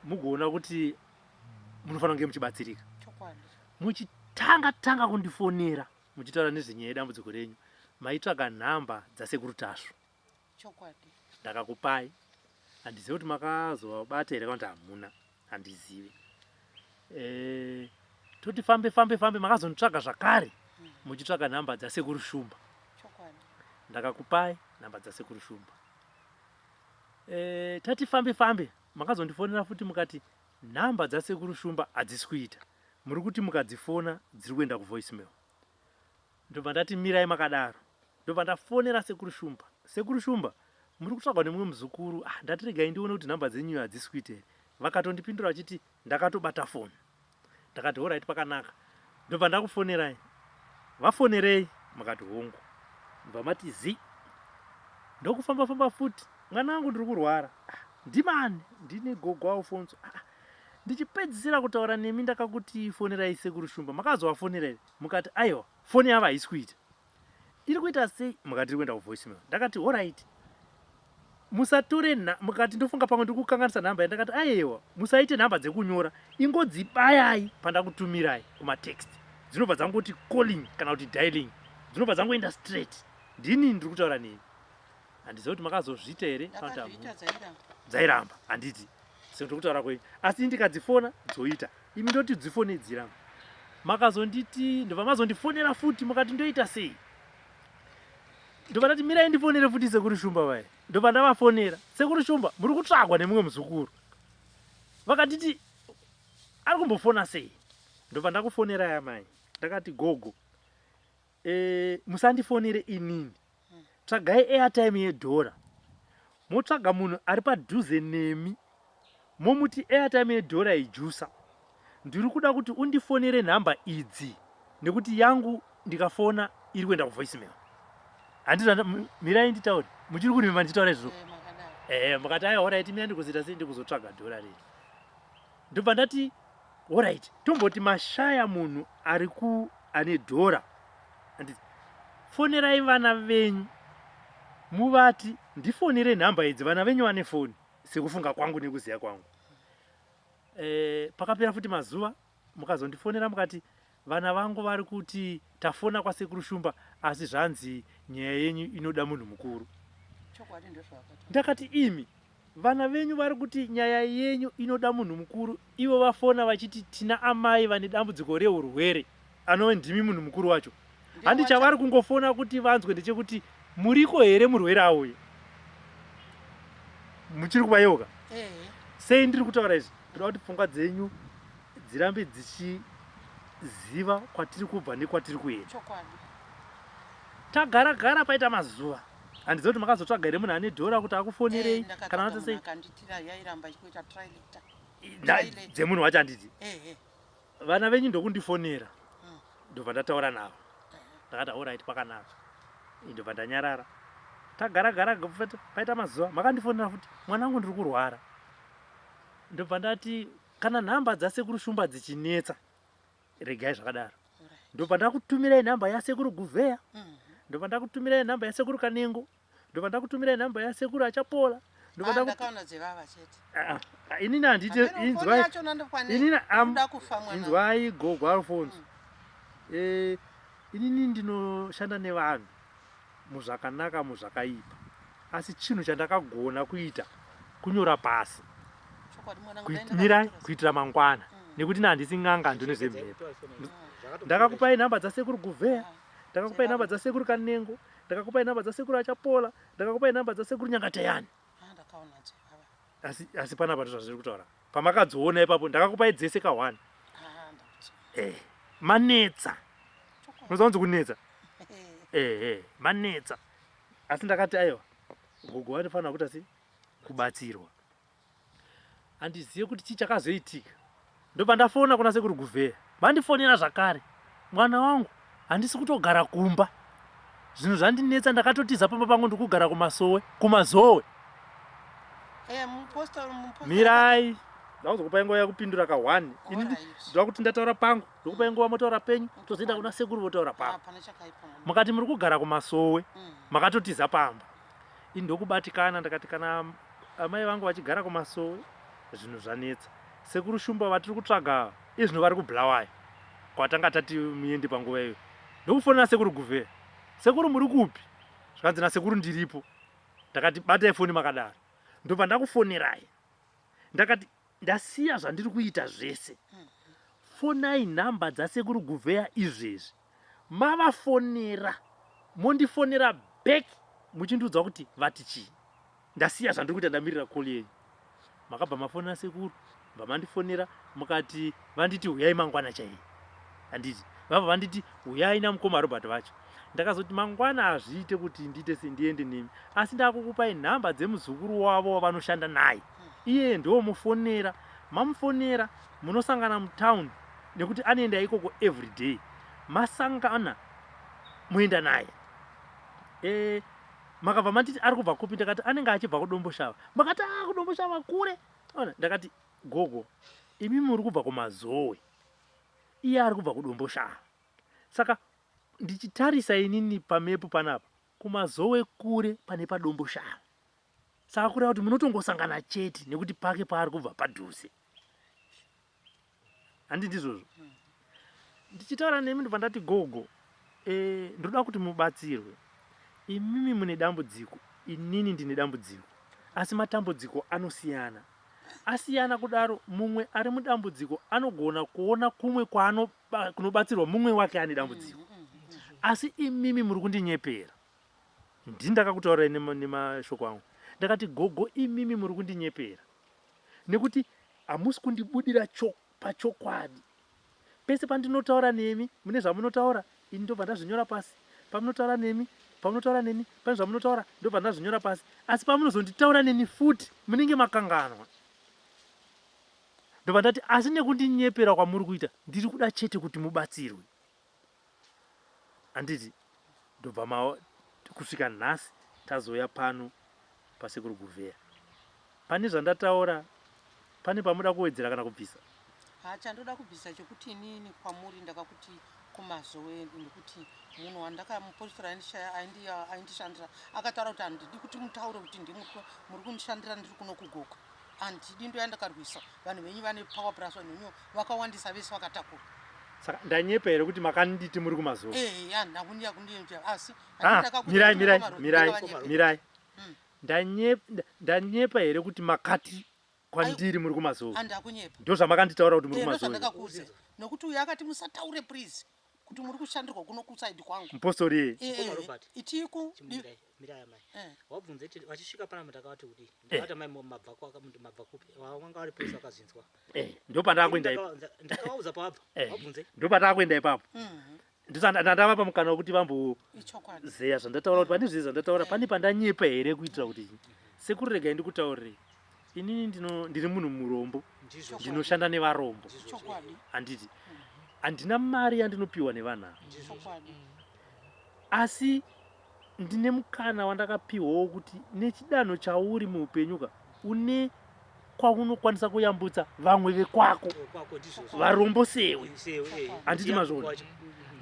mugoona kuti munofanira kunge muchibatsirika. Muchitanga kundifonera muchitaura nezvenyaya yedambudziko renyu maitsvaga nhamba dzasekuru Tasvo. Ndakakupai. Handizivi kuti makazobata here kana kuti hamuna. Handizivi. Toti fambe makazonditsvaga zvakare muchitsvaga nhamba dzasekuru Shumba. Ndakakupai nhamba dzasekuru Shumba. Tati fambe makazondifonera futi mukati nhamba dzasekuru Shumba hadzisi kuita. Muri kuti mukadzifona dziri kuenda kuvoicemail. Ndobva ndati mirai makadaro. Ndobva ndafonera sekuru Shumba. Sekuru Shumba muri kutsvagwa nemumwe muzukuru. Ndati regai ndione kuti nhamba dzenyu hadzisi kuita here. Vakatondipindura vachiti ndakatobata foni. Ndakati alright pakanaka. Ndobva ndakufonerai. Vafonerei mukati hongu. Ndobva mati zi. Ndokufamba futi. Mwana wangu ndiri kurwara. Ndimani ndine gogo Alfonso. Ndichipedzisira kutaura nemi ndakakuti fonerai sekuru Shumba. Makazovafonera here. Mukati aiwa foni yavo haisi kuita. Iri kuita sei? Mukati iri kuenda kuvoicemail. Ndakati alright. Musatore mukati ndofunga pamwe ndikukanganisa nhamba ndakati aiwa musaite nhamba dzekunyora ingodzibayai pandakutumirai kumatext. Dzinobva dzangoti calling kana kuti dialing. Dzinobva dzangoenda straight. Ndini ndiri kutaura neni. Handizivi kuti makazozviita here kana kuti dzairamba. Handiti sezvo kutaura kwenyu. Asi ndikadzifona dzoita. Imi ndoti dzifone dziramba. Makazonditi ndobva mazondifonera futi mukati ndoita sei? Ndobva ndati mirai ndifonere futi sekuru Shumba vai. Ndobva ndavafonera. Sekuru Shumba muri kutsvagwa nemumwe muzukuru. Vakatiti ari kumbofona sei? Ndobva ndakufonerai amai. Ndakati gogo. Musandifonere inini. Tsvagai airtime yedhora. Motsvaga munhu ari padhuze nemi. Momuti airtime yedhora ijusa. Ndiri kuda kuti undifonere nhamba idzi nekuti yangu ndikafona iri kuenda kuvoicemail. Handizva mirai nditaure. Muchiri kunima nditaure izvo. Mukati aiwa alright mina ndikuzoita sei ndikuzotsvaga dhora riri. Ndobva ndati alright tomboti mashaya munhu ane dhora. Handiti fonerai vana venyu muvati ndifonere nhamba idzi vana venyu vane foni sekufunga kwangu nekuziya kwangu. Pakapera futi mazuva mukazondifonera mukati vana vangu vari kuti tafona kwasekuru Shumba asi zvanzi nyaya yenyu inoda munhu mukuru. Ndakati imi vana venyu vari kuti nyaya yenyu inoda munhu mukuru ivo vafona vachiti tina amai vane dambudziko reurwere anove ndimi munhu mukuru wacho. Handi chavari kungofona kuti vanzwe ndechekuti muriko here murwere auya. Muchiri kuvayoka. sei ndiri kutaura izvi ndoda kuti pfungwa dzenyu dzirambe dzichiziva kwatiri kubva nekwatiri kuenda. Tagara paita mazuva handiziva kuti makazotsvaga here munhu ane dhora kuti akufonerei kana kuti sei dzemunhu wacho handiti vana venyu ndokundifonera ndobva ndataura navo ndakati alright pakanaka ndobva ndanyarara. Tagara paita mazuva makandifonera futi mwana wangu ndiri kurwara ndobva ndati kana nhamba dzasekuru Shumba dzichinetsa regai zvakadaro ndobva ndakutumirai nhamba yasekuru Guvheya ndobva ndakutumirai nhamba yasekuru Kanengo ndobva ndakutumirai nhamba yasekuru Achapola inini handiti inzwai Gogo Alfonso inini ndinoshanda nevanhu muzvakanaka muzvakaipa asi chinhu chandakagona kuita kunyora pasi mirai kuitira mangwana nekuti handisi n'anga ndinozemhepo. Ndakakupai nhamba dzasekuru Guvheya ndakakupai nhamba dzasekuru Kanengo ndakakupai nhamba dzasekuru Achapola ndakakupai nhamba dzasekuru Nyangatayani asi panapa zvazviri kutaura pamakadziona ipapo ndakakupai dzese ka1 manetsa unoziva kunetsa manetsa asi ndakati aiwa Gogo vanofanira kuti asi kubatsirwa handizive kuti chii chakazoitika ndobva ndafona kuna sekuru Guvheya vandifonera zvakare mwana wangu handisi kutogara kumba zvinhu zvandinetsa ndakatotiza pamba pangu ndikugara kumazowe mirai ndakuzokupai nguva yakupindura ka1 ini ndava kuti ndataura pangu ndokupai nguva motaura penyu tozoenda kuna sekuru votaura pangu mukati muri kugara kumasowe makatotiza pamba ini ndokubatikana ndakati kana amai vangu vachigara kumasowe zvinhu zvanetsa sekuru Shumba vatiri kutsvaga izvino vari kuBulawayo kwatanga tati muende panguva iyo ndokufonera sekuru Guvheya sekuru muri kupi zvikanzi nasekuru ndiripo ndakati batai foni makadaro ndobva ndakufonerai ndakati ndasiya zvandiri kuita zvese fonai nhamba dzasekuru Guvheya izvezvi mavafonera mondifonera back muchindiudza kuti vati chii ndasiya zvandiri kuita ndamirira koli yenyu makabva mafonera sekuru bva mandifonera mukati vanditi huyai mangwana chaiye handiti vabva vanditi huyai namukoma Robert vacho ndakazoti mangwana hazviite kuti ndiite sendiende nemi asi ndakukupai nhamba dzemuzukuru wavo wavanoshanda naye iye ndiwo mufonera mamufonera munosangana mutown nekuti anoenda ikoko everyday masangana muenda naye makabva manditi ari kubva kupi ndakati anenge achibva kudomboshava makati kudomboshava kure ona ndakati Gogo imi muri kubva kumazowe iye ari kubva kudomboshava saka ndichitarisa inini pamepu panapa kumazowe kure pane padomboshava saka kureva kuti munotongosangana chete nekuti pake paari kubva padhuze handi ndizvozvo ndichitaura nemi ndobva ndati Gogo ndoda kuti mubatsirwe imimi mune dambudziko inini ndine dambudziko asi matambudziko anosiyana asiyana kudaro mumwe ari mudambudziko anogona kuona kumwe kunobatsirwa mumwe wake ane dambudziko asi imimi muri kundinyepera ndindakakutaurai nemashoko angu ndakati Gogo imimi muri kundinyepera nekuti hamusi kundibudira pachokwadi pese pandinotaura nemi mune zvamunotaura ini ndobva ndazvinyora pasi pamunotaura nemi pane zvamunotaura ndobva ndazvinyora pasi asi pamunozonditaura neni futi munenge makanganwa ndobva ndati asi nekundinyepera kwamuri kuita ndiri kuda chete kuti mubatsirwe handiti ndobva kusvika nhasi tazoya pano pasekuru Guvheya pane zvandataura pane pamuda kuwedzera kana kubvisa
chandoda kubvisa chokuti inini kwamuri ndakakuti kumazowe nekuti munhu wandakamupostora aindishandira akataura kuti handidi kuti mutaure kuti muri kundishandira ndiri kuno kuGogo handidi ndoyandakarwisa vanhu venyu vane power plus vanhu venyu vakawandisa vese vakatakura
saka ndanyepa here kuti makanditi muri kumazowe
asi
mirai ndanyepa here kuti makati kwandiri muri kumazowe
handakunyepa
ndo zvamakanditaura kuti muri kumazowe
ndakakuudza nokuti uyu akati musataure please kuti muri kushandirwa kuno kusaidi kwangu
mupostori
Robert.
itiku
Mirai mai. Wabvunza kuti wachisvika pana mutakati kuti ndakati mai mabvako akamabvakupi. Wanga ari polisi akazinzwa.
ndo pandakakuenda
Ndakauza pabva. Wabvunza.
ndo pandakakuenda ipapo ndandava pamukana wekuti vambozeya zvandataura kuti pane zvese zvandataura pane pandanyepa here kuitira kuti sekuru regai ndikutaurire inini ndiri munhu murombo ndinoshanda nevarombo handiti handina mari yandinopiwa nevanhu asi ndine mukana wandakapiwawo kuti nechidanho chauri muupenyuka une kwaunokwanisa kuyambutsa vamwe vekwako varombo sewe handiti mazvona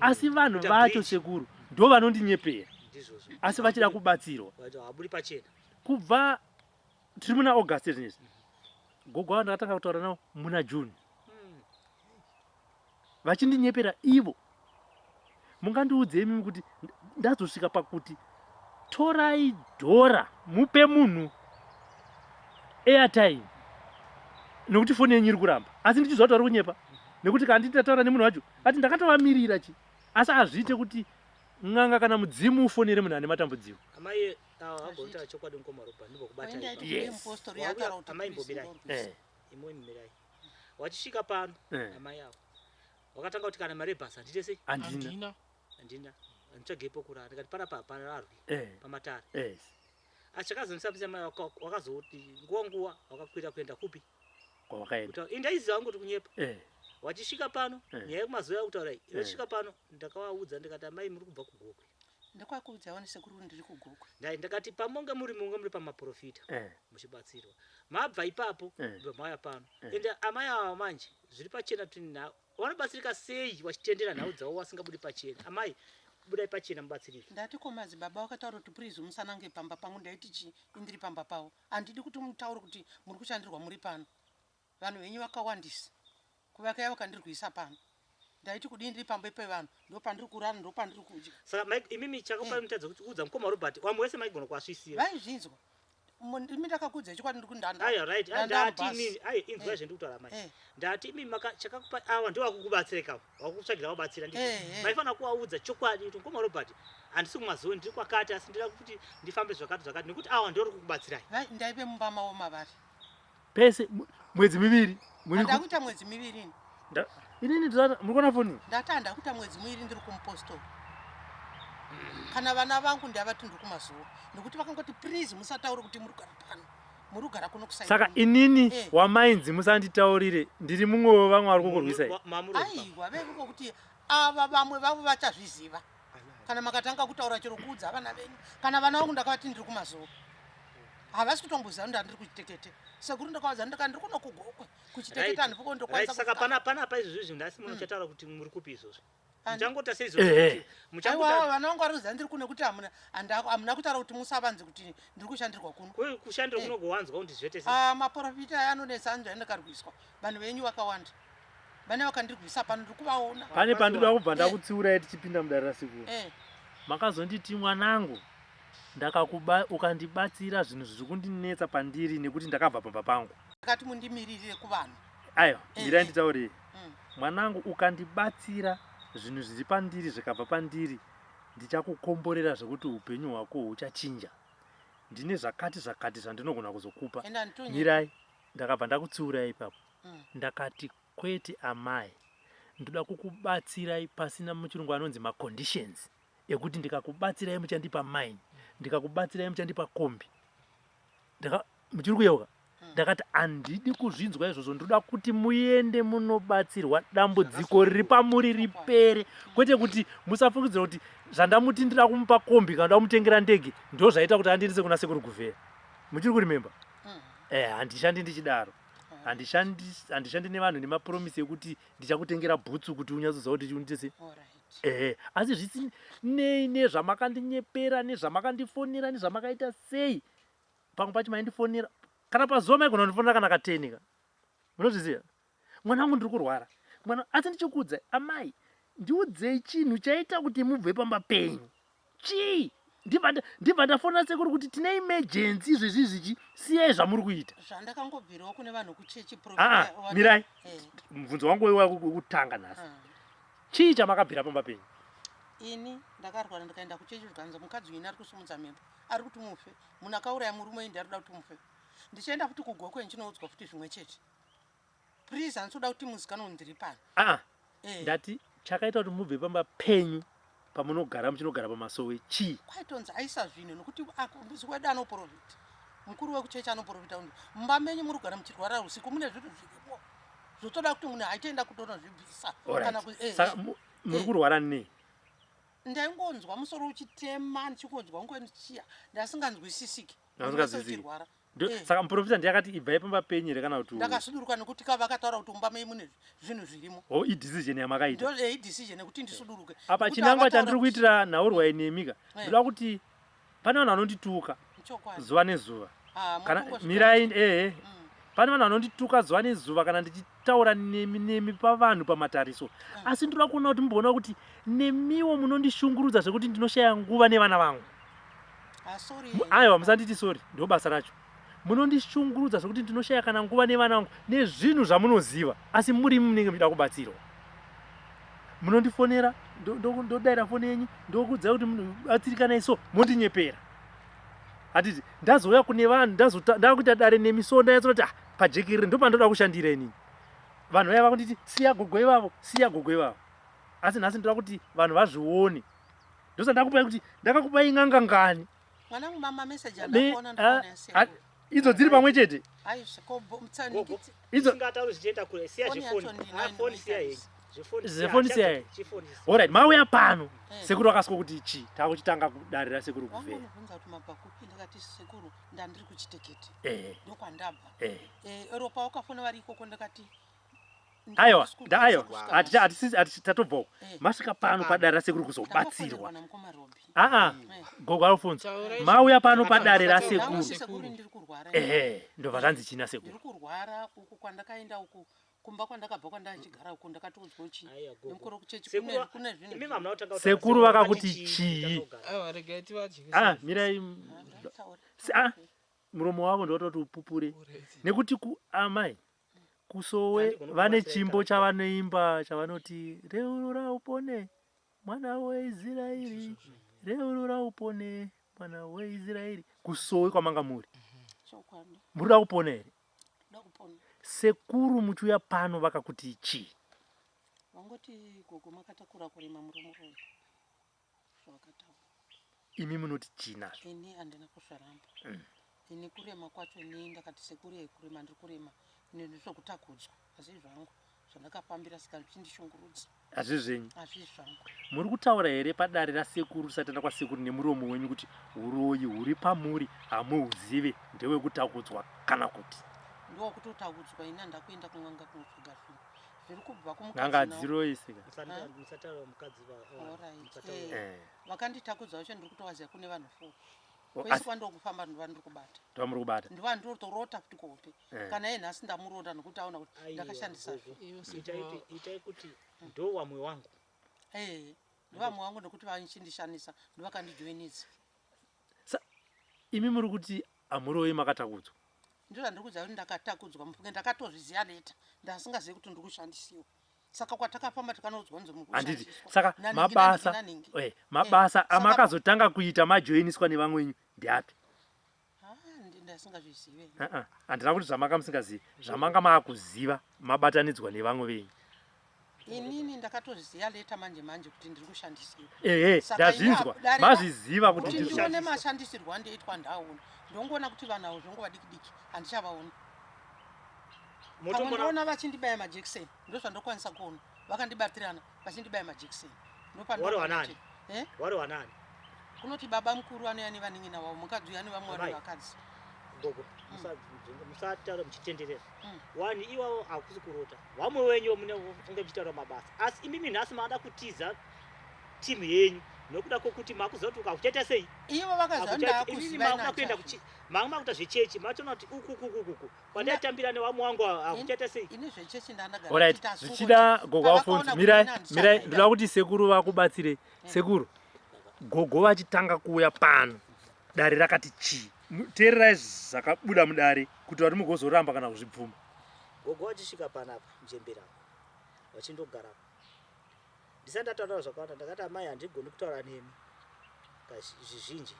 asi vanhu vacho sekuru ndo vanondinyepera asi vachida kubatsirwa kubva tiri muna august zvinezvi gogo avo ndakatanga kutaura navo muna june vachindinyepera ivo mungandiudze imimi kuti ndazosvika pakuti torai dhora mupe munhu airtime nokuti foni yenyu iri kuramba asi ndichizwa kuti vari kunyepa nekuti kana nditataura nemunhu wacho ati ndakatovamirira chi asi hazviite kuti n'anga kana mudzimu ufonere munhu ane matambudziko
Amai agonta chokwadi mukoma Robert ndibokubata. Amai mbobirai. Imwe mirai. Wachisvika pano amai yavo. Wakatanga kuti kana mari basa nditese
handina
nditsvagepo kurara ndikati para pararwi pamatare achakazondisambisa mai wakazoti nguwa wakakwira kuenda kupi
kwawakaenda
indaiziva wangu kuti kunyepa wachisvika pano nyaya yekumazuva yakutaura iyi wachisvika pano ndakavaudza ndikati amai muri kubva kugokwe
ndakwakuudzawo nesekuru ndiri kugokwe
ndakati pamonge muri pamaprofita muchibatsirwa mabva ipapo mauya pano ende amai ava manje zviri pachena tini navo wanobatsirika sei wachitendera nhau dzavo wasingabudi pachena amai budai pachena mubatsirire
ndati komazi baba wakataura kuti please musanange pamba pangu ndaiti chi indiri pamba pavo handidi kuti mutaure kuti muri kushandirwa muri pano vanhu venyu vakawandisa kuvakaya vakandirwisa pano ndaiti kudii ndiri pamba pevanhu ndo pandiri kurara ndo pandiri kudya
saka imimi chakapai mutadza kuti udza mukoma Robert wamwe wese maigona kuasvisira
vaizvinzwa imi ndakakudza chikwadi ndiri
inzwa zvendikutaura mai ndati imi chakakupa ava ndo vakukubatsirika vakukutsvagira vabatsira maifanira kuvaudza chokwadi kuti mukoma Robert handisi kumazoni ndiri kwakati asi ndira kuti ndifambe zvakati nekuti ava ndori kukubatsirai
ndaive mumba mavo mavari
pese mwedzi miviri
ndakuita mwedzi miviri
inini muri kuona foni
ndati handakuita mwedzi miviri ndiri kumuposto kana vana vangu ndavati ndiri kumazuva nekuti vakangoti please musataure kuti muri kugara pano muri kugara kuno kusai
saka inini wamainzi musanditaurire ndiri mumwe wevamwe vari kukurwisai
aiwa vevuko kuti ava vamwe vavo vachazviziva kana makatanga kutaura chero kuudza vana venyu kana vana vangu ndakavati ndiri kumazuva havasi kutomboziva ndandiri kuchitekete sekuru ndakavaudza ndika ndiri kuno kugokwe kuchitekete handipo ndokwanisa
saka panapa izvozvi ndasi munochataura kuti muri kupi izvozvo muchangota seizvozvo
vana vangu vari kuziva ndiri kuno kuti hamuna kutaura kuti musavanzi kuti ndiri kushandirwa kuno
kushandira kunogowanzwa kuti zvete
maprofita aya anonesa anzva andakarwiswa vanhu venyu vakawanda vane vakandirwisa pano ndiri kuvaona
pane pandinoda kubva ndakutsiurai tichipinda mudare rasikuru makazonditi mwanangu ukandibatsira zvinhu zviri kundinetsa pandiri nekuti ndakabva pamba pangu
akati mundimirire kuvanhu
aiwa mirai nditaurei mwanangu ukandibatsira zvinhu zviri pandiri zvikabva pandiri ndichakukomborera zvekuti upenyu hwako huchachinja ndine zvakati zvandinogona kuzokupa mirai ndakabva ndakutsiurai ipapo ndakati kwete amai ndoda kukubatsirai pasina muchirungu anonzi maconditions ekuti ndikakubatsirai muchandipa mine ndikakubatsirai muchandipa kombi muchiri kuyeuka ndakati handidi kuzvinzwa izvozvo ndoda kuti muende munobatsirwa dambudziko riri pamuri ripere kwete kuti musafungidzira kuti zvandamuti ndida kumupa kombi kana ndoda kumutengera ndege ndo zvaita kuti andiendese kuna sekuru kuvhera muchiri kurimemba handishandi ndichidaro handishandi nevanhu nemapromisi ekuti ndichakutengera bhutsu kuti unyatsoziva kuti chiunditese asi zvisi nei nezvamakandinyeperera nezvamakandifonera nezvamakaita sei pamwe pacho maindifonera kana pazuva maigona kundifonera kana katenika munozviziva mwanangu ndiri kurwara asi ndichikuudzai amai ndiudzei chinhu chaita kuti mubve pamba penyu chii ndibva ndafonera sekuru kuti tine emergency izvezvizvichi siyai zvamuri kuita
zvandakangobvirawo kune vanhu kuchechi
mirai mubvunzo wangu wekutanga nhasi chii chamakabvira pamba penyu?
ini ndakarwara ndikaenda kuchechi zvikanza mukadzi wini ari kusumudza mhepo ari kuti mufe munhu akauraya murume indi ari kuda kuti mufe ndichienda futi kugokwe ndichinoudzwa futi zvimwe chete please handitoda kuti muzikanwa ndiri pano
ndati chakaita kuti mubve pamba penyu pamunogara muchinogara pamasowe chii?
kwaitonzi aisa zvino nokuti musi wedu anoprofita mukuru wekuchechi anoprofita mumba menyu muri kugara muchirwara usiku mune zvinhu zviripo zvotoda kuti munhu aitoenda kutondozvibvisa
saka muri kurwara nei?
ndaingonzwa musoro uchitema ndichikonzwa ngwe ndichiya ndasinganzwisisiki
ndasingazwisisiki saka muprofita ndiyakati ibvai pamba penyu here kana kuti
ndakasuduruka nekuti vakataura kuti mumba mei mune zvinhu zvirimo
idecision yamakaita
idecision yekuti ndisuduruke
apa chinangwa chandiri kuitira nhaurwai nemika ndoda kuti pane vanhu vanondituka zuva nezuva kana mirai pane vanhu vanondituka zuva nezuva kana ndichitaura nemi pavanhu pamatariso asi ndoda kuona kuti mumboona kuti nemiwo munondishungurudza zvekuti ndinoshaya nguva nevana vangu. Aiwa musanditi sorry ndo basa racho. Munondishungurudza zvekuti ndinoshaya kana nguva nevana vangu nezvinhu zvamunoziva asi muri munenge muchida kubatsirwa. Munondifonera ndodaira foni yenyu ndokudza kuti munhu atsirikana iso mondinyepera. Hatiti ndazouya kune vanhu ndakuita dare nemisonda yatsoti pajekirire ndo pandoda kushandira inini. Vanhu vaya vakunditi siya gogo ivavo siya gogo ivavo. Asi nhasi ndoda kuti vanhu vazvione. Ndosa ndakupai kuti ndakakupai nganga ngani.
Mwanangu mama message anakuona ndona
idzo dziri pamwe chete.
Idzo ngatauri zvichienda kure siya zvifoni. Phone siya yenyu.
Zvifoni siya yenyu. Alright, mauya pano. Sekuru akasiko kuti chi takuchitanga kudarira sekuru kuve.
Vanobvunza kuti mabhakupi ndakati sekuru ndandiri kuchiteketi. Ndokwandabva. Ropa wakafona vari ikoko ndakati
aiwa tatobvako masvika pano padare rasekuru kuzobatsirwa. Gogo Alfonso mauya pano padare rasekuru ndobva zvanzi china sekuru.
Ndiri kurwara uku kwandakaenda uku kumba kwandakabva kwandachigara uku ndakatoudzwa uchi nemukuru kuchechi kune zvinhu
sekuru vakakuti chii? Mirai muromo wavo ndototi upupure nekuti amai kusowe vane chimbo chavanoimba chavanoti reurura upone mwana weIsraeri reurura upone mwana weIsraeri. Kusowe kwamanga muri murida kupona here? Sekuru muchiuya pano vakakuti chii?
Vangoti gogo makatakura kurima muromuroi zvakataura.
Imi munoti chii nazvo?
Ini handina kuzvaramba. Ini kurema kwacho ini ndakati sekuru yekurema ndiri kurema ini ndizvokutakudzwa asi zvangu zvandakapambira sika zvichindishungurudza.
Hazvi zvenyu?
Hazvi zvangu.
Muri kutaura here padare rasekuru satenda kwasekuru nemuromo wenyu kuti uroyi huri pamuri hamuhuzive ndewekutakudzwa kana kuti?
Ndokutotakudzwa ini handakuenda kun'anga kunotsvaga zvinhu zviri kubva
n'anga dziroisika.
Vakanditakudza vacho ndiri kutovaziva kune vanhu 4. Kwese kwandokufamba ndova ndiri kubata.
Ndova kubata.
Ndova ndotorota futi kope. Kana iye nhasi ndamurota nokuti aona kuti ndakashandisa
zvo. Itai kuti ndo wamwe wangu.
Ndo wamwe wangu nokuti vachindishandisa ndovakandidjoinidza.
Imi muri kuti hamuroyi makatakudzwa?
Ndizvo ndiri kuziva kuti ndakatakudzwa mufunge ndakatozviziva leta ndasingazivi kuti ndiri kushandisiwa. Saka kwatakafamba tikanoudzwa nzi
handiti saka mabasa amakazotanga kuita majoiniswa nevamwenyu ndiapi?
Ndasingazvizive.
Handina kuti zvamanga musingazivi zvamanga maakuziva mabatanidzwa nevamwe venyu.
Inini ndakatoziva leta manje manje kuti ndiri kushandisiwa.
Ndazvinzwa mazviziva kuti
ndione mashandisirwo andoitwa ndaona ndongoona kuti vanhu avo zvongo vadiki diki handichavaoni. Mutomboona vachindibaya majekiseni ndozvandokwanisa kuona vakandibatirana vachindibaya majekiseni
wari wanani? Wari wanani?
Kunoti baba mukuru anoya nevaning'ina vavo mukadzi uya nevamwe vari vakadzi.
Gogo musataura muchitenderera wani iwavo hakusi kurota vamwe wenyu munenge muchitaura mabasa asi imimi nhasi maada kutiza timu yenyu nokuda kwokuti makuziva kuti ukakuchaita sei
ivo vakazakuenda
manga makuita zvechechi machona kuti ukukukuku kwandaitambira nevamwe wangu hakuchaita sei.
Ini zvechechi ndandagara.
Alright, zvichida Gogo Alfonso mirai ndoda kuti sekuru vakubatsire. Sekuru gogo vachitanga kuuya pano dare rakati chii? Teererai zvakabuda mudare kuti vari mugozoramba kana kuzvibvuma.
Gogo vachisvika panapa mujembera vachindogara ndisandataura zvakawanda ndakati amai handigoni kutaura nemi zvizhinji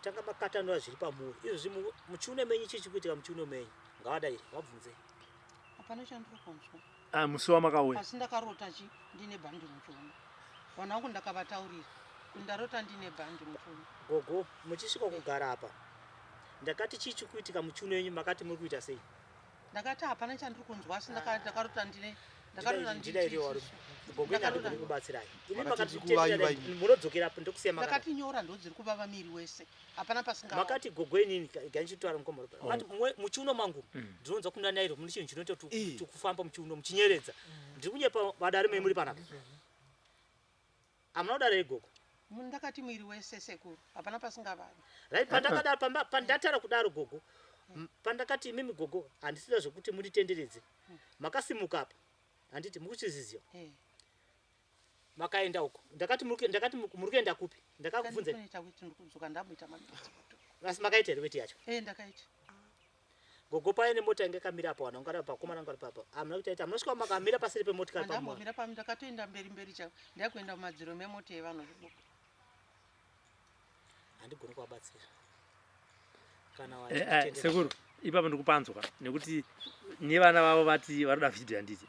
tanga makatanura zviri pamuri izvozvi muchiuno menyu chichikuitika muchiuno menyu ngavadairi vabvunzei
hapana chandiri kunzwa
musi wamakauya
asi ndakarota ndine bhandi muchiuno vana vangu ndakavataurira ndarota ndine bhandi muchiuno
gogo muchisvika kugara apa ndakati chichikuitika muchiuno yenyu makati muri kuita sei
ndakati hapana chandiri kunzwa asi ndakarota ndine
munodzokera ndokusiya
ndakati nyora ndodziri kuvava miri wese hapana
makati gogo inini gandichitaura mukomoro muchiuno mangu ndinonzwa kuna nairo mune chinhu chinoita kufamba muchiuno muchinyeredza ndiri kunyepa vadare mei muri panapa amuna kudaro igogo
ndakati mwiri wese sekuru hapana pasingavari
pandatara kudaro gogo pandakati imimi gogo handisida zvokuti munditenderedze makasimuka apa handiti mukuchiziziwa makaenda uko ndakati muri kuenda kupi ndakakubvunzai asi makaita here weti yacho
ndakaita
gogo paine mota inge kamira apa wana ungari pakomana ngari papa amuna kutaita amunosvika makamira pasiri pemotikari
ndambomira pami ndakatoenda mberi chavo ndakuenda mumadziro memota yevanhu viduku
handigoni kuvabatsira
sekuru ipapo ndikupanzwa nekuti nevana vavo vati varoda vhidhiyo handiti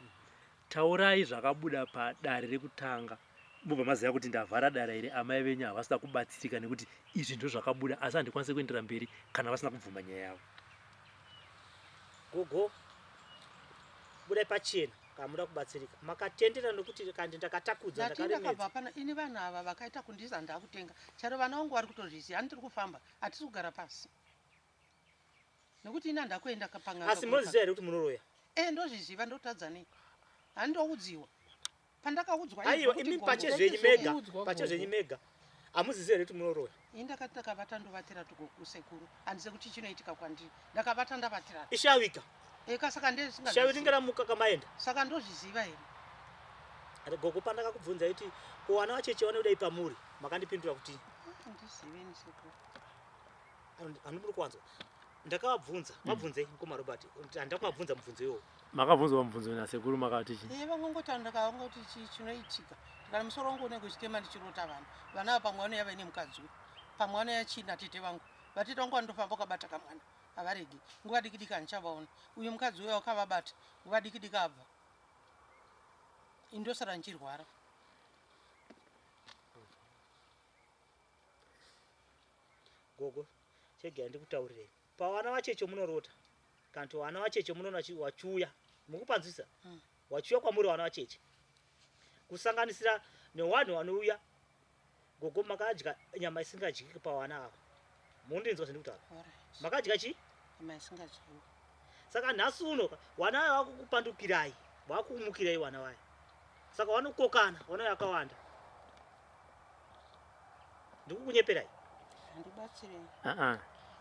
taurai zvakabuda padare rekutanga mubva maziva kuti ndavhara dare iri amai venyu havasina kubatsirika nekuti izvi ndo zvakabuda asi handikwanisi kuendera mberi kana vasina kubvuma nyaya yavo
gogo budai pachena kana muda kubatsirika makatendera nokuti kandi ndakatakudza
ndakabva pana ini vanhu ava vakaita kundisa ndakutenga charo vana vangu vari kutozviziva handiri kufamba hatisi kugara pasi nekuti ina ndakuenda kapangana
asi munoziva here kuti munoroya
ndozviziva ndotadza nei handoudziwa pandakaudzwa
aiwa imi pachezvenyu mega hamuziziva here kuti munoroya
ini ndakati ndakavata ndovatira tugoku sekuru handise kuti chinoitika kwandiri ndakavata ndavatira
ishawika
saka
ndesingaramuka kamaenda
saka ndozviziva here
gogo pandakakubvunza kuti kuwana wacheche vanodai pamuri makandipindura kuti
handiziveni sekuru
handimuri kuwanzwa ndakavabvunza mabvunzei mukoma Robert handakuvabvunza mubvunzo iwowo
makabvunzwa mubvunzo nasekuru makati
vangongoti ndakavangoti chinoitika ndikana musoro wangu unenge uchitema ndichirota vanhu vana ava pamwe vanouya vaine mukadzi pamwe vanouya china tete vangu vatete vangu vandofamba ukabata kamwana havaregi nguva dikidiki handichavaona uyu mukadzi uya wakavabata nguva dikidiki abva indosara ndichirwara
gogo chega ndikutaurirei pavana vachecho munorota kana kuti vana vachecho munoona wachiuya mukupanzwisa wachiuya kwamuri vana vacheche kusanganisira nevanhu vanouya gogo makadya nyama isingadyiki pavana ava mundinzwa zvendikutaura makadya chii
nyama isingadyiki
saka nhasi uno vana vaya vakukupandukirai vakumukirai vana vaya saka vanokokana vana yakawanda ndikukunyeperai
handibatsirei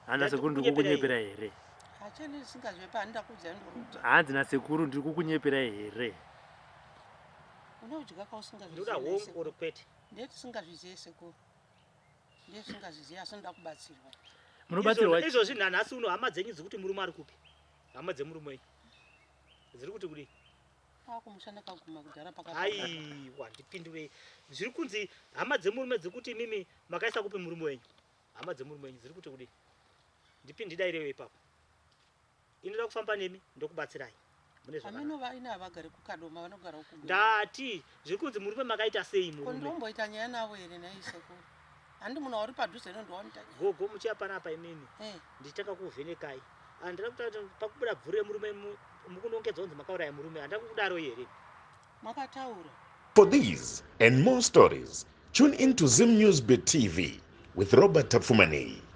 hana sekuru ndikukunyepera here
hacheni singazvepa handakudza ndorota
hanzi nasekuru ndikukunyeperai here
unodya
ndoda hongu kwete
ndeti singazvizive sekuru ndeti singazvizive asi ndoda kubatsirwa
munobatsirwa
izvozvi nanhasi uno hama dzenyu dziri kuti murume ari kupi hama dzemurume wenyu dziri kuti kudii
akumushanda kaguma kugara
aiwa ndipindurei zviri kunzi hama dzemurume dziri kuti mimi makaisa kupi murume wenyu hama dzemurume wenyu dziri kuti kudii ndidairewo ipapo inoda kufamba nemi ndokubatsirai mune
zvakanova ina havagari kukadoma vanogara uku
ndati zviri kunzi murume makaita sei murume
ndomboita nyaya navo here naisekuru handi munhu uri padhuze nondowamuta
gogo muchiya panapa imini ndichitaka kuvhenekai handira kuti pakubuda bvuri remurume mukunongedza kunzi makauraya murume handida kudaro here
makataura.
For these and more stories, tune into Zim News Bit TV with Robert Tafumani.